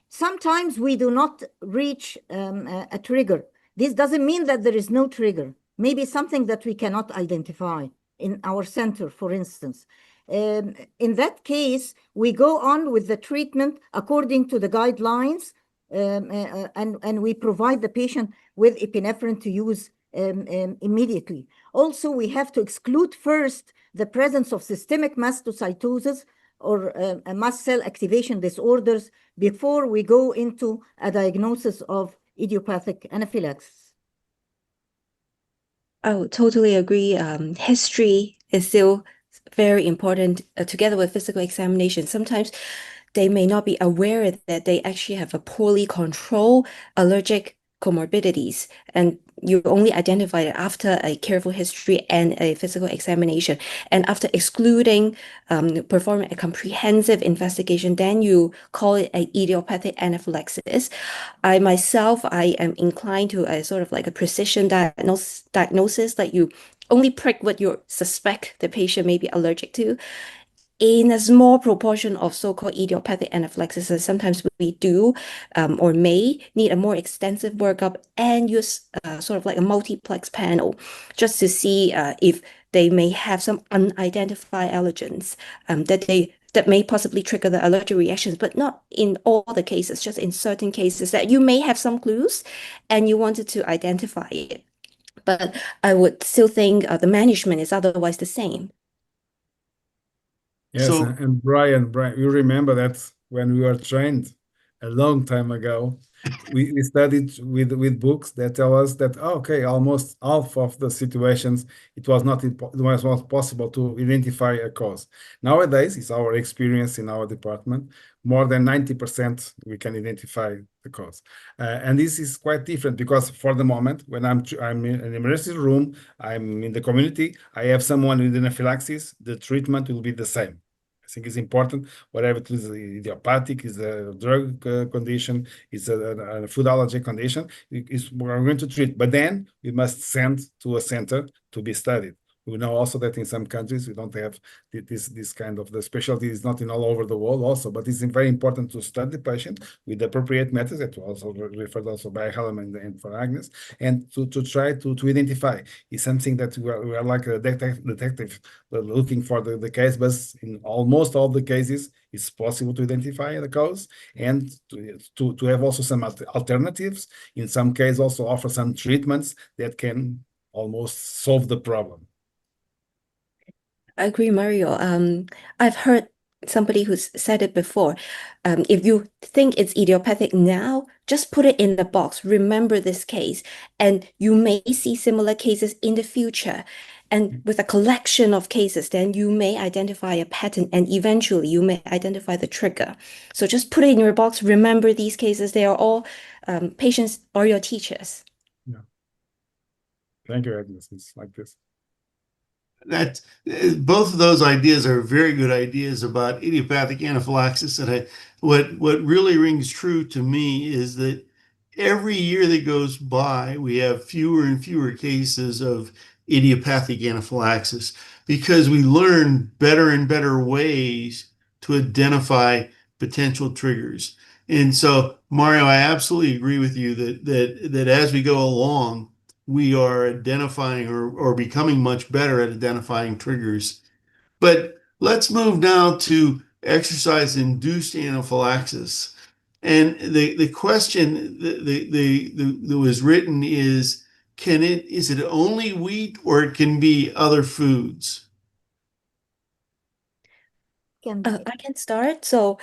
S4: Sometimes we do not reach a trigger. This doesn't mean that there is no trigger. Maybe something that we cannot identify in our center, for instance. In that case, we go on with the treatment according to the guidelines, and we provide the patient with epinephrine to use immediately. Also, we have to exclude first the presence of systemic mastocytosis or mast cell activation disorders before we go into a diagnosis of idiopathic anaphylaxis.
S3: I would totally agree. History is still very important together with physical examination. Sometimes they may not be aware that they actually have a poorly controlled allergic comorbidities, and you only identify it after a careful history and a physical examination. And after excluding, performing a comprehensive investigation, then you call it an idiopathic anaphylaxis. I am inclined to a sort of like a precision diagnosis, that you only prick what you suspect the patient may be allergic to. In a small proportion of so-called idiopathic anaphylaxis, sometimes we do or may need a more extensive workup and use sort of like a multiplex panel just to see if they may have some unidentified allergens that may possibly trigger the allergic reactions, but not in all the cases, just in certain cases that you may have some clues and you wanted to identify it. But I would still think the management is otherwise the same.
S1: Yes,
S7: So-
S1: and Brian, you remember that when we were trained a long time ago, we studied with books that tell us that, okay, almost half of the situations it was not possible to identify a cause. Nowadays, it's our experience in our department, more than 90% we can identify the cause. And this is quite different because for the moment, when I'm in an emergency room, I'm in the community, I have someone with anaphylaxis, the treatment will be the same. I think it's important, whatever it is, idiopathic, is a drug condition, is a food allergy condition, we're going to treat. But then we must send to a center to be studied. We know also that in some countries we don't have this kind of, the specialty is not in all over the world also, but it's very important to study the patient with appropriate methods that also referred also by Helen and for Agnes, and to try to identify. Is something that we are like a detective looking for the case, but in almost all the cases it's possible to identify the cause and to have also some alternatives. In some cases also offer some treatments that can almost solve the problem.
S3: I agree, Mario. I've heard somebody who's said it before. If you think it's idiopathic now, just put it in the box. Remember this case, and you may see similar cases in the future. And with a collection of cases, then you may identify a pattern, and eventually you may identify the trigger. So just put it in your box. Remember these cases. They are all patients or your teachers.
S1: Yeah. Thank you, Agnes. It's like this.
S7: That both of those ideas are very good ideas about idiopathic anaphylaxis. And what really rings true to me is that every year that goes by, we have fewer and fewer cases of idiopathic anaphylaxis because we learn better and better ways to identify potential triggers. And so, Mario, I absolutely agree with you that as we go along, we are identifying or becoming much better at identifying triggers. But let's move now to exercise-induced anaphylaxis. And the question that was written is it only wheat or it can be other foods?
S3: I can start. So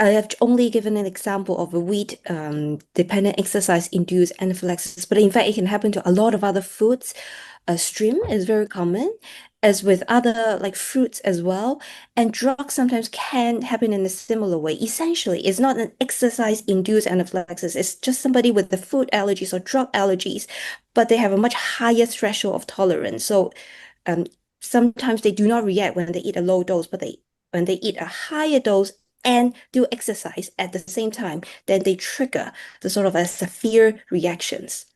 S3: I have only given an example of a wheat dependent exercise-induced anaphylaxis, but in fact, it can happen to a lot of other foods. Shrimp is very common, as with other like fruits as well. And drugs sometimes can happen in a similar way. Essentially, it's not an exercise-induced anaphylaxis. It's just somebody with the food allergies or drug allergies, but they have a much higher threshold of tolerance. So sometimes they do not react when they eat a low dose, but when they eat a higher dose and do exercise at the same time, then they trigger the sort of a severe reactions.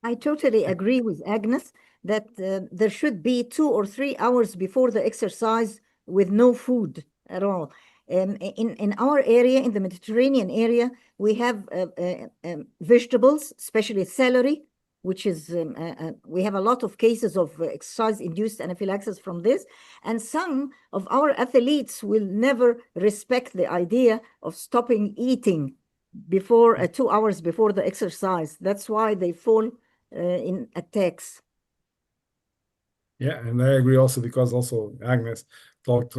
S4: I totally agree with Agnes that there should be 2 or 3 hours before the exercise with no food at all. In our area, in the Mediterranean area, we have vegetables, especially celery, which is, we have a lot of cases of exercise-induced anaphylaxis from this. And some of our athletes will never respect the idea of stopping eating before 2 hours before the exercise. That's why they fall in attacks.
S1: Yeah, and I agree also because also Agnes talked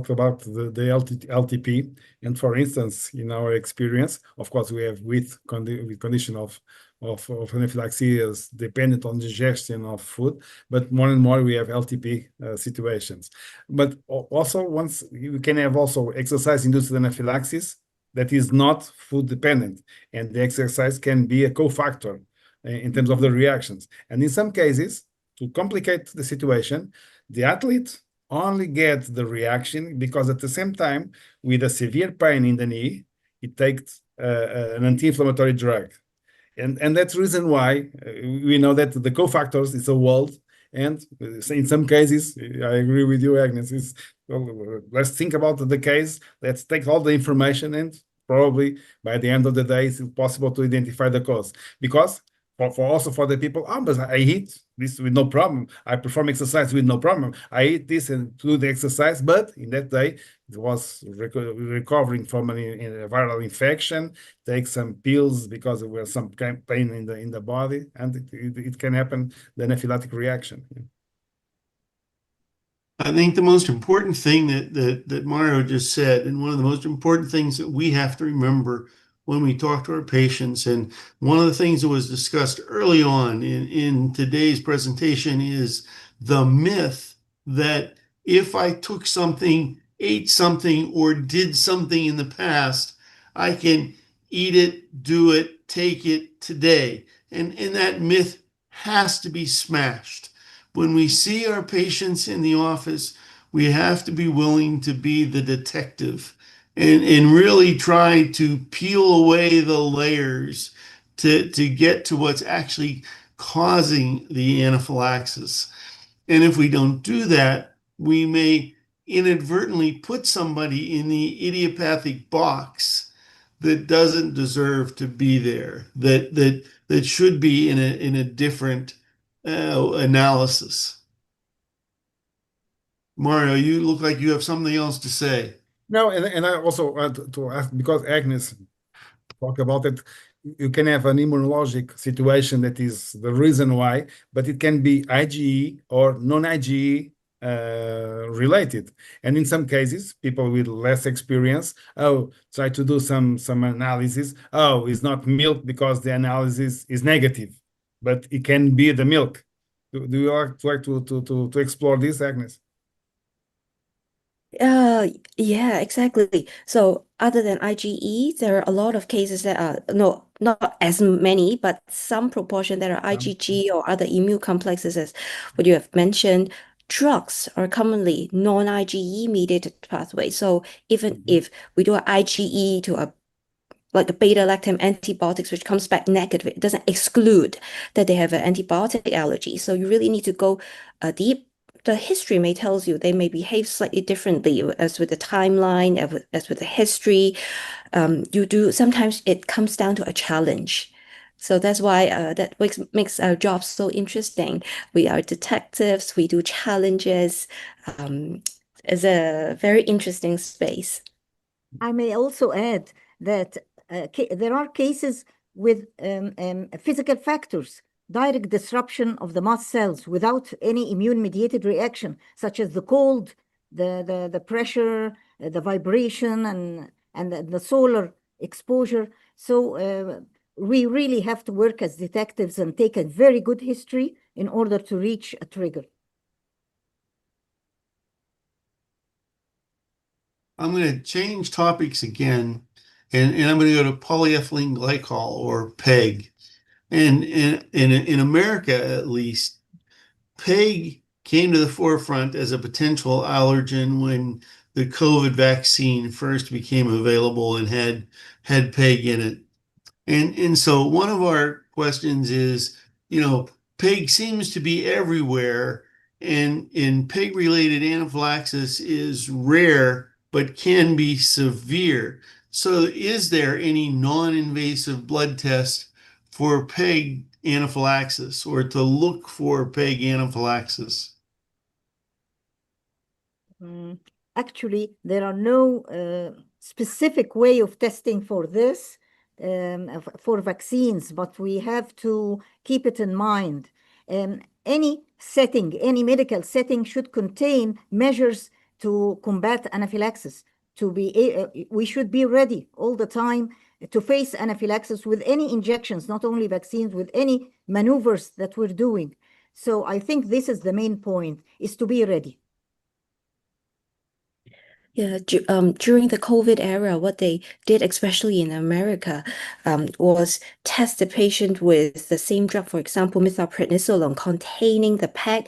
S1: about the LTP, and for instance, in our experience, of course, we have with condition of anaphylaxis dependent on digestion of food, but more and more we have LTP situations. But also once you can have also exercise-induced anaphylaxis that is not food dependent, and the exercise can be a cofactor in terms of the reactions. And in some cases, to complicate the situation, the athlete only gets the reaction because at the same time, with a severe pain in the knee, it takes an anti-inflammatory drug. And that's the reason why we know that the cofactors is a world. And in some cases, I agree with you, Agnes, well, let's think about the case, let's take all the information, and probably by the end of the day, it's possible to identify the cause. Because for the people, but I eat this with no problem. I perform exercise with no problem. I eat this and do the exercise, but in that day, it was recovering from a viral infection, take some pills because there was some pain in the body, and it can happen, the anaphylactic reaction.
S7: I think the most important thing that Mario just said, and one of the most important things that we have to remember when we talk to our patients, and one of the things that was discussed early on in today's presentation is the myth that if I took something, ate something, or did something in the past, I can eat it, do it, take it today. And that myth has to be smashed. When we see our patients in the office, we have to be willing to be the detective and really try to peel away the layers to get to what's actually causing the anaphylaxis. And if we don't do that, we may inadvertently put somebody in the idiopathic box that doesn't deserve to be there, that should be in a different analysis. Mario, you look like you have something else to say.
S1: No, and I also to ask, because Agnes talked about it, you can have an immunologic situation that is the reason why, but it can be IgE or non-IgE related. And in some cases, people with less experience, try to do some analysis. It's not milk because the analysis is negative, but it can be the milk. Do you like to explore this, Agnes?
S3: Yeah, exactly. So other than IgE, there are a lot of cases that are no, not as many, but some proportion that are IgG or other immune complexes, as what you have mentioned. Drugs are commonly non-IgE mediated pathway. So even if we do an IgE to a like a beta-lactam antibiotics, which comes back negative, it doesn't exclude that they have an antibiotic allergy. So you really need to go deep. The history may tells you they may behave slightly differently as with the timeline, as with the history. You do sometimes it comes down to a challenge. So that's why that makes our job so interesting. We are detectives, we do challenges. It's a very interesting space.
S4: I may also add that there are cases with physical factors, direct disruption of the mast cells without any immune-mediated reaction, such as the cold, the pressure, the vibration, and the solar exposure. So we really have to work as detectives and take a very good history in order to reach a trigger.
S7: I'm going to change topics again, and I'm going to go to polyethylene glycol, or PEG. And in America, at least, PEG came to the forefront as a potential allergen when the COVID vaccine first became available and had PEG in it. And so one of our questions is, PEG seems to be everywhere, and PEG-related anaphylaxis is rare, but can be severe. So is there any non-invasive blood test for PEG anaphylaxis, or to look for PEG anaphylaxis?
S4: Actually, there are no specific way of testing for this for vaccines, but we have to keep it in mind. Any setting, any medical setting should contain measures to combat anaphylaxis. We should be ready all the time to face anaphylaxis with any injections, not only vaccines, with any maneuvers that we're doing. So I think this is the main point, is to be ready.
S3: Yeah, during the COVID era, what they did, especially in America, was test the patient with the same drug, for example, methylprednisolone containing the PEG,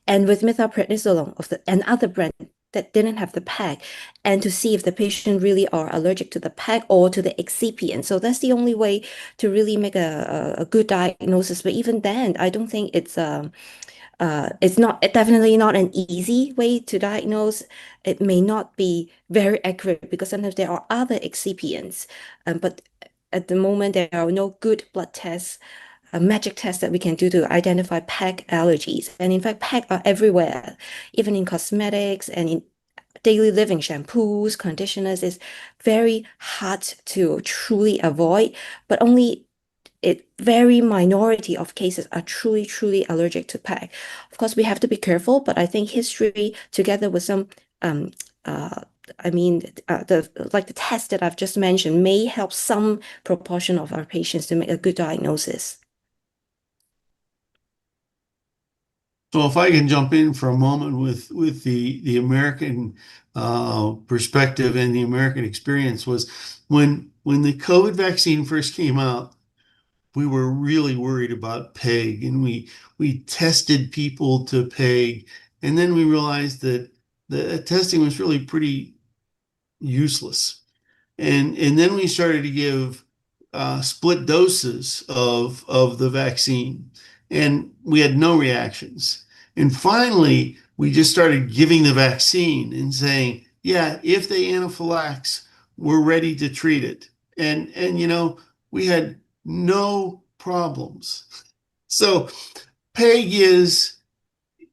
S3: and with methylprednisolone of another brand that didn't have the PEG, and to see if the patient really are allergic to the PEG or to the excipient. So that's the only way to really make a good diagnosis. But even then, I don't think it's not definitely not an easy way to diagnose. It may not be very accurate because sometimes there are other excipients, but at the moment there are no good blood tests, magic tests that we can do to identify PEG allergies. And in fact, PEG are everywhere, even in cosmetics and in daily living shampoos, conditioners. Is very hard to truly avoid, but only very minority of cases are truly allergic to PEG. Of course, we have to be careful, but I think history together with some the test that I've just mentioned may help some proportion of our patients to make a good diagnosis.
S7: So if I can jump in for a moment with the American perspective and the American experience, was when the COVID vaccine first came out, we were really worried about PEG, and we tested people to PEG, and then we realized that the testing was really pretty useless. And then we started to give split doses of the vaccine, and we had no reactions. And finally, we just started giving the vaccine and saying, yeah, if they anaphylax, we're ready to treat it. And you know, we had no problems. So PEG is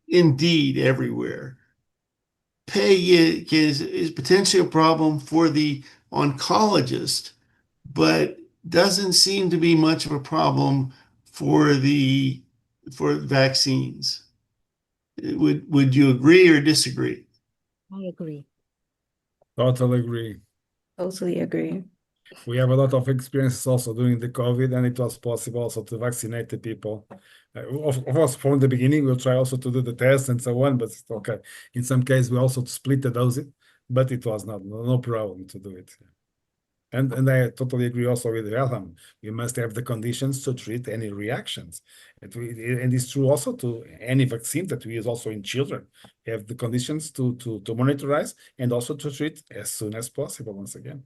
S7: indeed everywhere. PEG is potentially a problem for the oncologist, but doesn't seem to be much of a problem for vaccines. Would you agree or disagree?
S4: I agree.
S1: Totally agree.
S3: Totally agree.
S1: We have a lot of experiences also during the COVID, and it was possible also to vaccinate the people. Of course, from the beginning, we'll try also to do the test and so on, but it's okay. In some cases, we also split the dose, but it was no problem to do it. And I totally agree also with Wilhelm. We must have the conditions to treat any reactions. And it's true also to any vaccine that we use also in children. We have the conditions to monitorize and also to treat as soon as possible once again.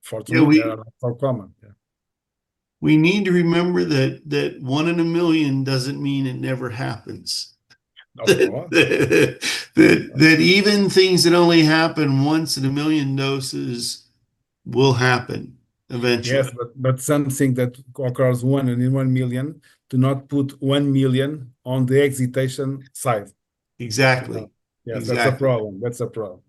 S1: Fortunately, they are not so common. Yeah.
S7: We need to remember that 1 in a million doesn't mean it never happens.
S1: Of course.
S7: that even things that only happen once in a million doses will happen eventually.
S1: Yes, but something that occurs 1 in 1 million, do not put 1 million on the excitation side.
S7: Exactly.
S1: Yes,
S7: Exactly.
S1: that's a problem. That's a problem.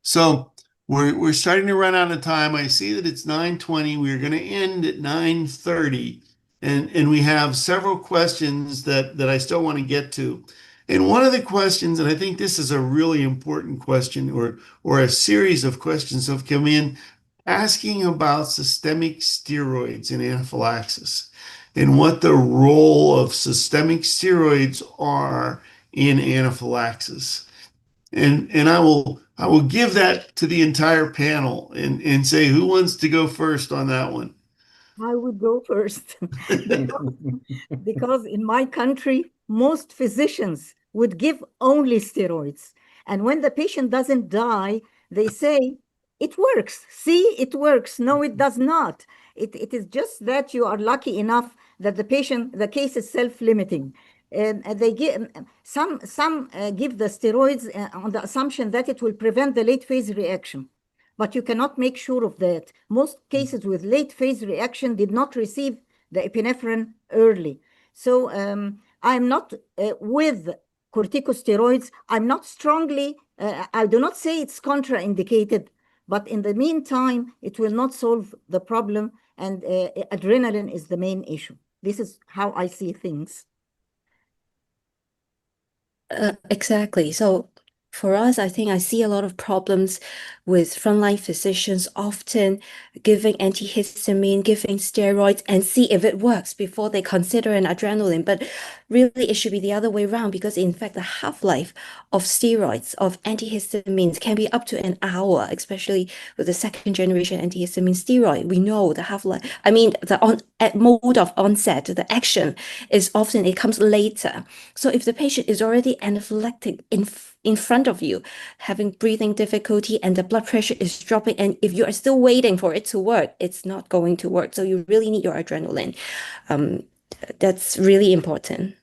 S7: So we're starting to run out of time. I see that it's 9:20. We're going to end at 9:30. And we have several questions that I still want to get to. And one of the questions, and I think this is a really important question, or a series of questions have come in asking about systemic steroids in anaphylaxis and what the role of systemic steroids are in anaphylaxis. And I will give that to the entire panel and say, who wants to go first on that one?
S4: I would go first because in my country, most physicians would give only steroids. And when the patient doesn't die, they say, it works. See, it works. No, it does not. It is just that you are lucky enough that the case is self-limiting. They give some give the steroids on the assumption that it will prevent the late phase reaction, but you cannot make sure of that. Most cases with late phase reaction did not receive the epinephrine early. So I'm not with corticosteroids. I'm not strongly, I do not say it's contraindicated, but in the meantime, it will not solve the problem, and adrenaline is the main issue. This is how I see things.
S3: Exactly. So for us, I think I see a lot of problems with frontline physicians often giving antihistamine, giving steroids, and see if it works before they consider an adrenaline. But really, it should be the other way around, because in fact, the half-life of steroids, of antihistamines, can be up to an hour, especially with the second generation antihistamine steroid. We know the half-life, I mean, mode of onset, the action is often, it comes later. So if the patient is already anaphylactic in front of you, having breathing difficulty, and the blood pressure is dropping, and if you are still waiting for it to work, it's not going to work. So you really need your adrenaline. That's really important.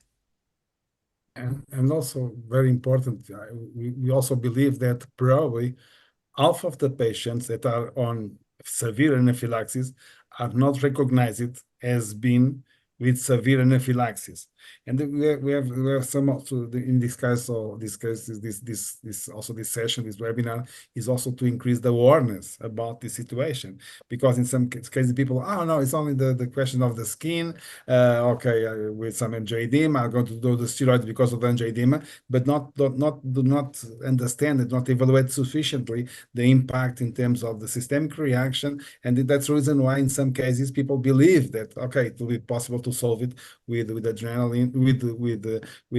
S1: And also very important, we also believe that probably half of the patients that are on severe anaphylaxis are not recognized as being with severe anaphylaxis. And we have some also in this case, so this session, this webinar is also to increase the awareness about the situation, because in some cases people, oh no, it's only the question of the skin. Okay, with some angioedema, I'm going to do the steroids because of the angioedema, but do not understand and not evaluate sufficiently the impact in terms of the systemic reaction. And that's the reason why in some cases people believe that, okay, it will be possible to solve it with adrenaline, with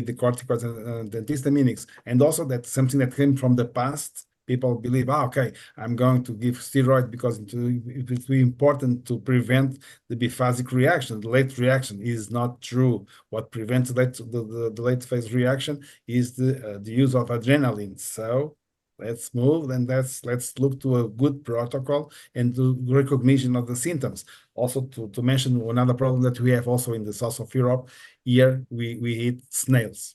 S1: the corticoids and antihistaminics. And also that's something that came from the past. People believe, okay, I'm going to give steroid because it's really important to prevent the biphasic reaction. The late reaction is not true. What prevents the late phase reaction is the use of adrenaline. So let's move and let's look to a good protocol and to recognition of the symptoms. Also, to mention another problem that we have also in the south of Europe, here we eat snails.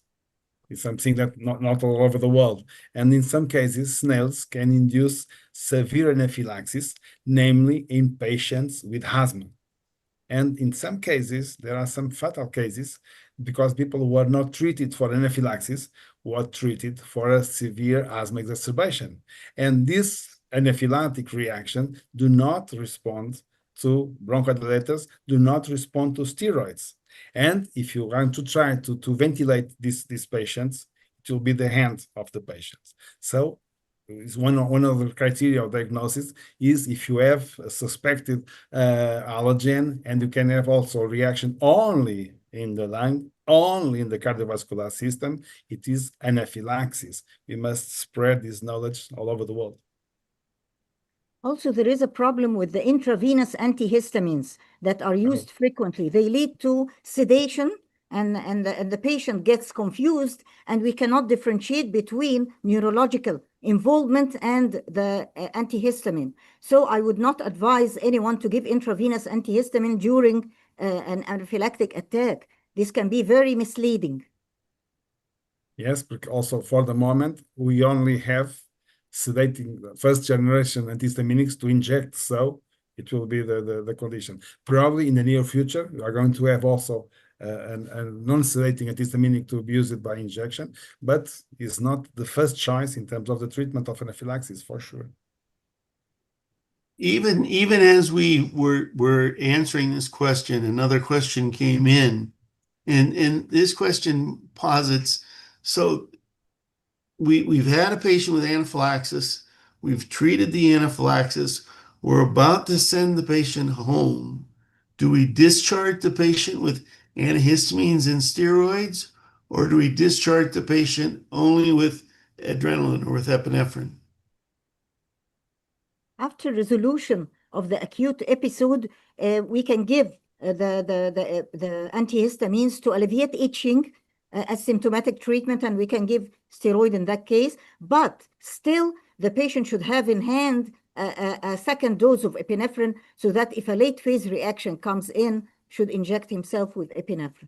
S1: It's something that not all over the world. And in some cases, snails can induce severe anaphylaxis, namely in patients with asthma. And in some cases, there are some fatal cases because people who are not treated for anaphylaxis were treated for a severe asthma exacerbation. And this anaphylactic reaction do not respond to bronchodilators, do not respond to steroids. And if you want to try to ventilate these patients, it will be the hand of the patients. So is one of the criteria of diagnosis is if you have a suspected allergen, and you can have also reaction only in the lung, only in the cardiovascular system, it is anaphylaxis. We must spread this knowledge all over the world.
S4: Also, there is a problem with the intravenous antihistamines that are used frequently. They lead to sedation, and the patient gets confused, and we cannot differentiate between neurological involvement and the antihistamine. So I would not advise anyone to give intravenous antihistamine during an anaphylactic attack. This can be very misleading.
S1: Yes, but also for the moment, we only have sedating first generation antihistaminics to inject, so it will be the condition. Probably in the near future, we are going to have also a non-sedating antihistaminic to be used by injection, but it's not the first choice in terms of the treatment of anaphylaxis, for sure.
S7: Even as we were answering this question, another question came in, and this question posits, so we've had a patient with anaphylaxis, we've treated the anaphylaxis, we're about to send the patient home. Do we discharge the patient with antihistamines and steroids, or do we discharge the patient only with adrenaline or with epinephrine?
S4: After resolution of the acute episode, we can give the antihistamines to alleviate itching as symptomatic treatment, and we can give steroid in that case. But still, the patient should have in hand a second dose of epinephrine, so that if a late phase reaction comes in, should inject himself with epinephrine.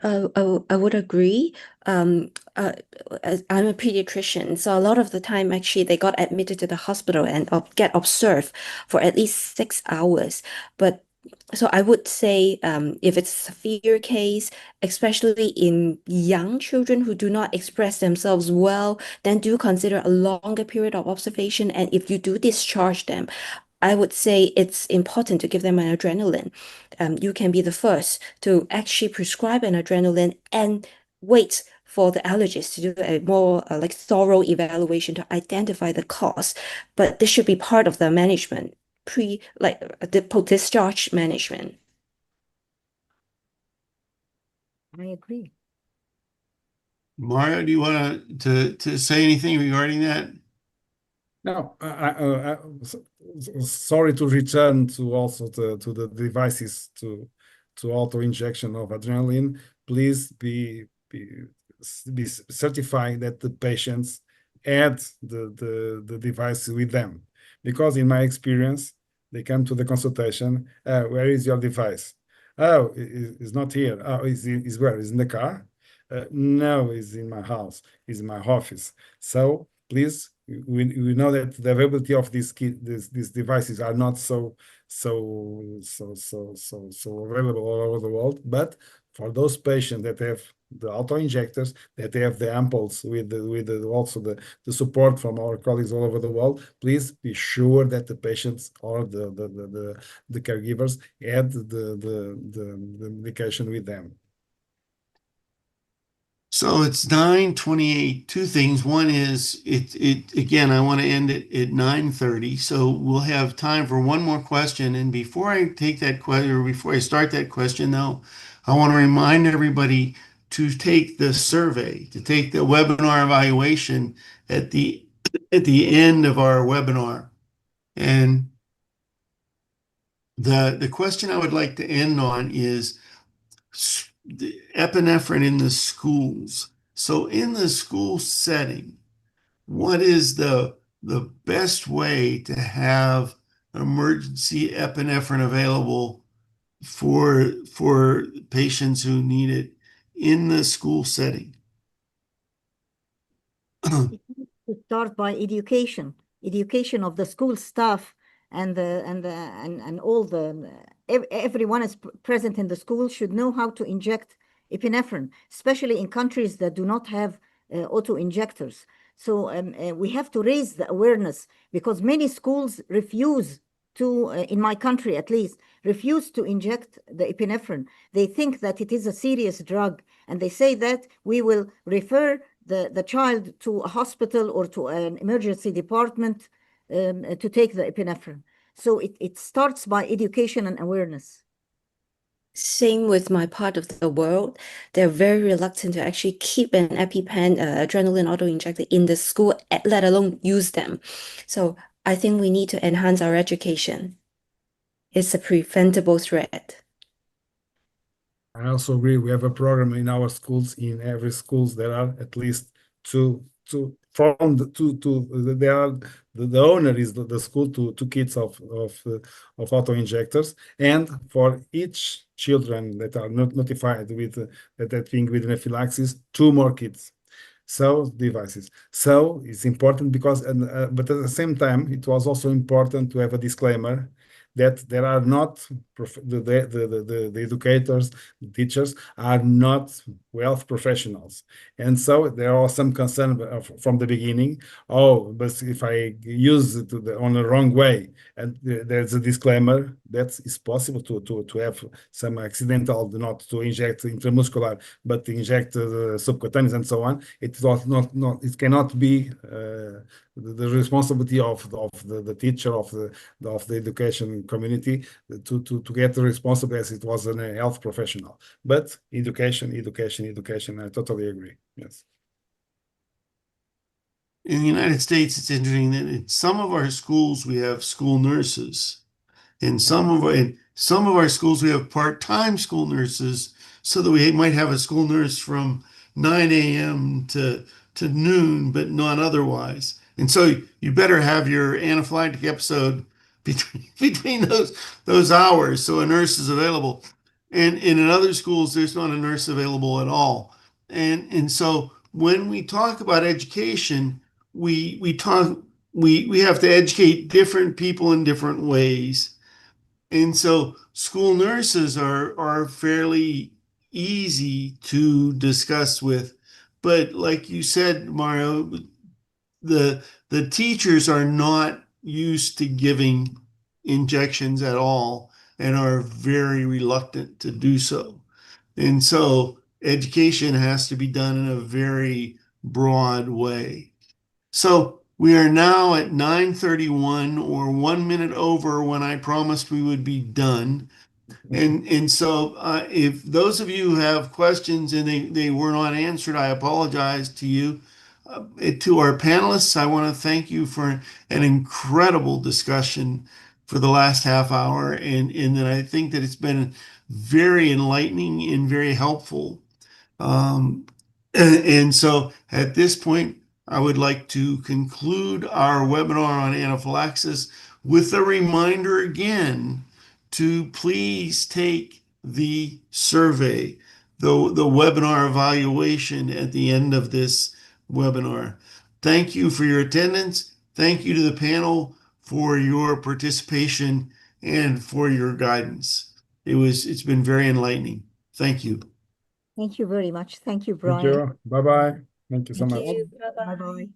S3: I would agree. I'm a pediatrician, so a lot of the time, actually, they got admitted to the hospital and get observed for at least 6 hours. But so I would say, if it's a severe case, especially in young children who do not express themselves well, then do consider a longer period of observation. And if you do discharge them, I would say it's important to give them an adrenaline. You can be the first to actually prescribe an adrenaline and wait for the allergist to do a more like thorough evaluation to identify the cause. But this should be part of the management, the post-discharge management.
S4: I agree.
S7: Mario, do you want to say anything regarding that?
S1: No, sorry to return to also to the devices to auto injection of adrenaline. Please be certified that the patients add the device with them, because in my experience, they come to the consultation. Where is your device? Oh, it's not here. Oh, is where? Is in the car? No, it's in my house. It's in my office. So please, we know that the availability of these devices are not so available all over the world. But for those patients that have the auto injectors, that have the ampoules with also the support from our colleagues all over the world, please be sure that the patients or the caregivers add the medication with them.
S7: So it's 9:28. Two things. One is it again, I want to end it at 9:30. So we'll have time for one more question. And before I take that question, or before I start that question, though, I want to remind everybody to take the survey, to take the webinar evaluation at the end of our webinar. And the question I would like to end on is the epinephrine in the schools. So in the school setting, what is the best way to have emergency epinephrine available for patients who need it in the school setting?
S4: To start by education of the school staff and all the everyone is present in the school should know how to inject epinephrine, especially in countries that do not have auto injectors. So we have to raise the awareness, because many schools refuse to, in my country at least, refuse to inject the epinephrine. They think that it is a serious drug, and they say that we will refer the child to a hospital or to an emergency department to take the epinephrine. So it starts by education and awareness.
S3: Same with my part of the world. They're very reluctant to actually keep an EpiPen, adrenaline auto-injector in the school, let alone use them. So I think we need to enhance our education. It's a preventable threat.
S1: I also agree. We have a program in our schools. In every schools, there are at least two from the two. There are the owner is the school two kits of auto injectors, and for each children that are not notified with that being with anaphylaxis, 2 more kits. So devices. So it's important because, but at the same time, it was also important to have a disclaimer that there are not the educators, the teachers are not health professionals, and so there are some concern from the beginning. Oh, but if I use it on the wrong way, and there's a disclaimer that it's possible to have some accidental, not to inject intramuscular, but to inject subcutaneous and so on. It was not it cannot be the responsibility of the teacher of the education community to get the responsible as it was a health professional. But education. I totally agree. Yes.
S7: In the United States, it's interesting that in some of our schools we have school nurses. In some of our schools we have part-time school nurses, so that we might have a school nurse from 9 a.m. to noon, but not otherwise. And so you better have your anaphylactic episode between those hours, so a nurse is available. And in other schools, there's not a nurse available at all. And so when we talk about education, we have to educate different people in different ways. And so school nurses are fairly easy to discuss with. But like you said, Mario, the teachers are not used to giving injections at all and are very reluctant to do so. And so education has to be done in a very broad way. So we are now at 9:31, or 1 minute over when I promised we would be done. And so if those of you who have questions and they were not answered, I apologize to you. To our panelists, I want to thank you for an incredible discussion for the last half hour. And that I think that it's been very enlightening and very helpful. And so at this point, I would like to conclude our webinar on anaphylaxis with a reminder again to please take the survey, the webinar evaluation at the end of this webinar. Thank you for your attendance. Thank you to the panel for your participation and for your guidance. It's been very enlightening. Thank you.
S4: Thank you very much. Thank you,
S1: Thank
S4: Brian.
S1: you. Bye-bye. Thank you so
S4: Thank
S1: much.
S4: you. Bye-bye.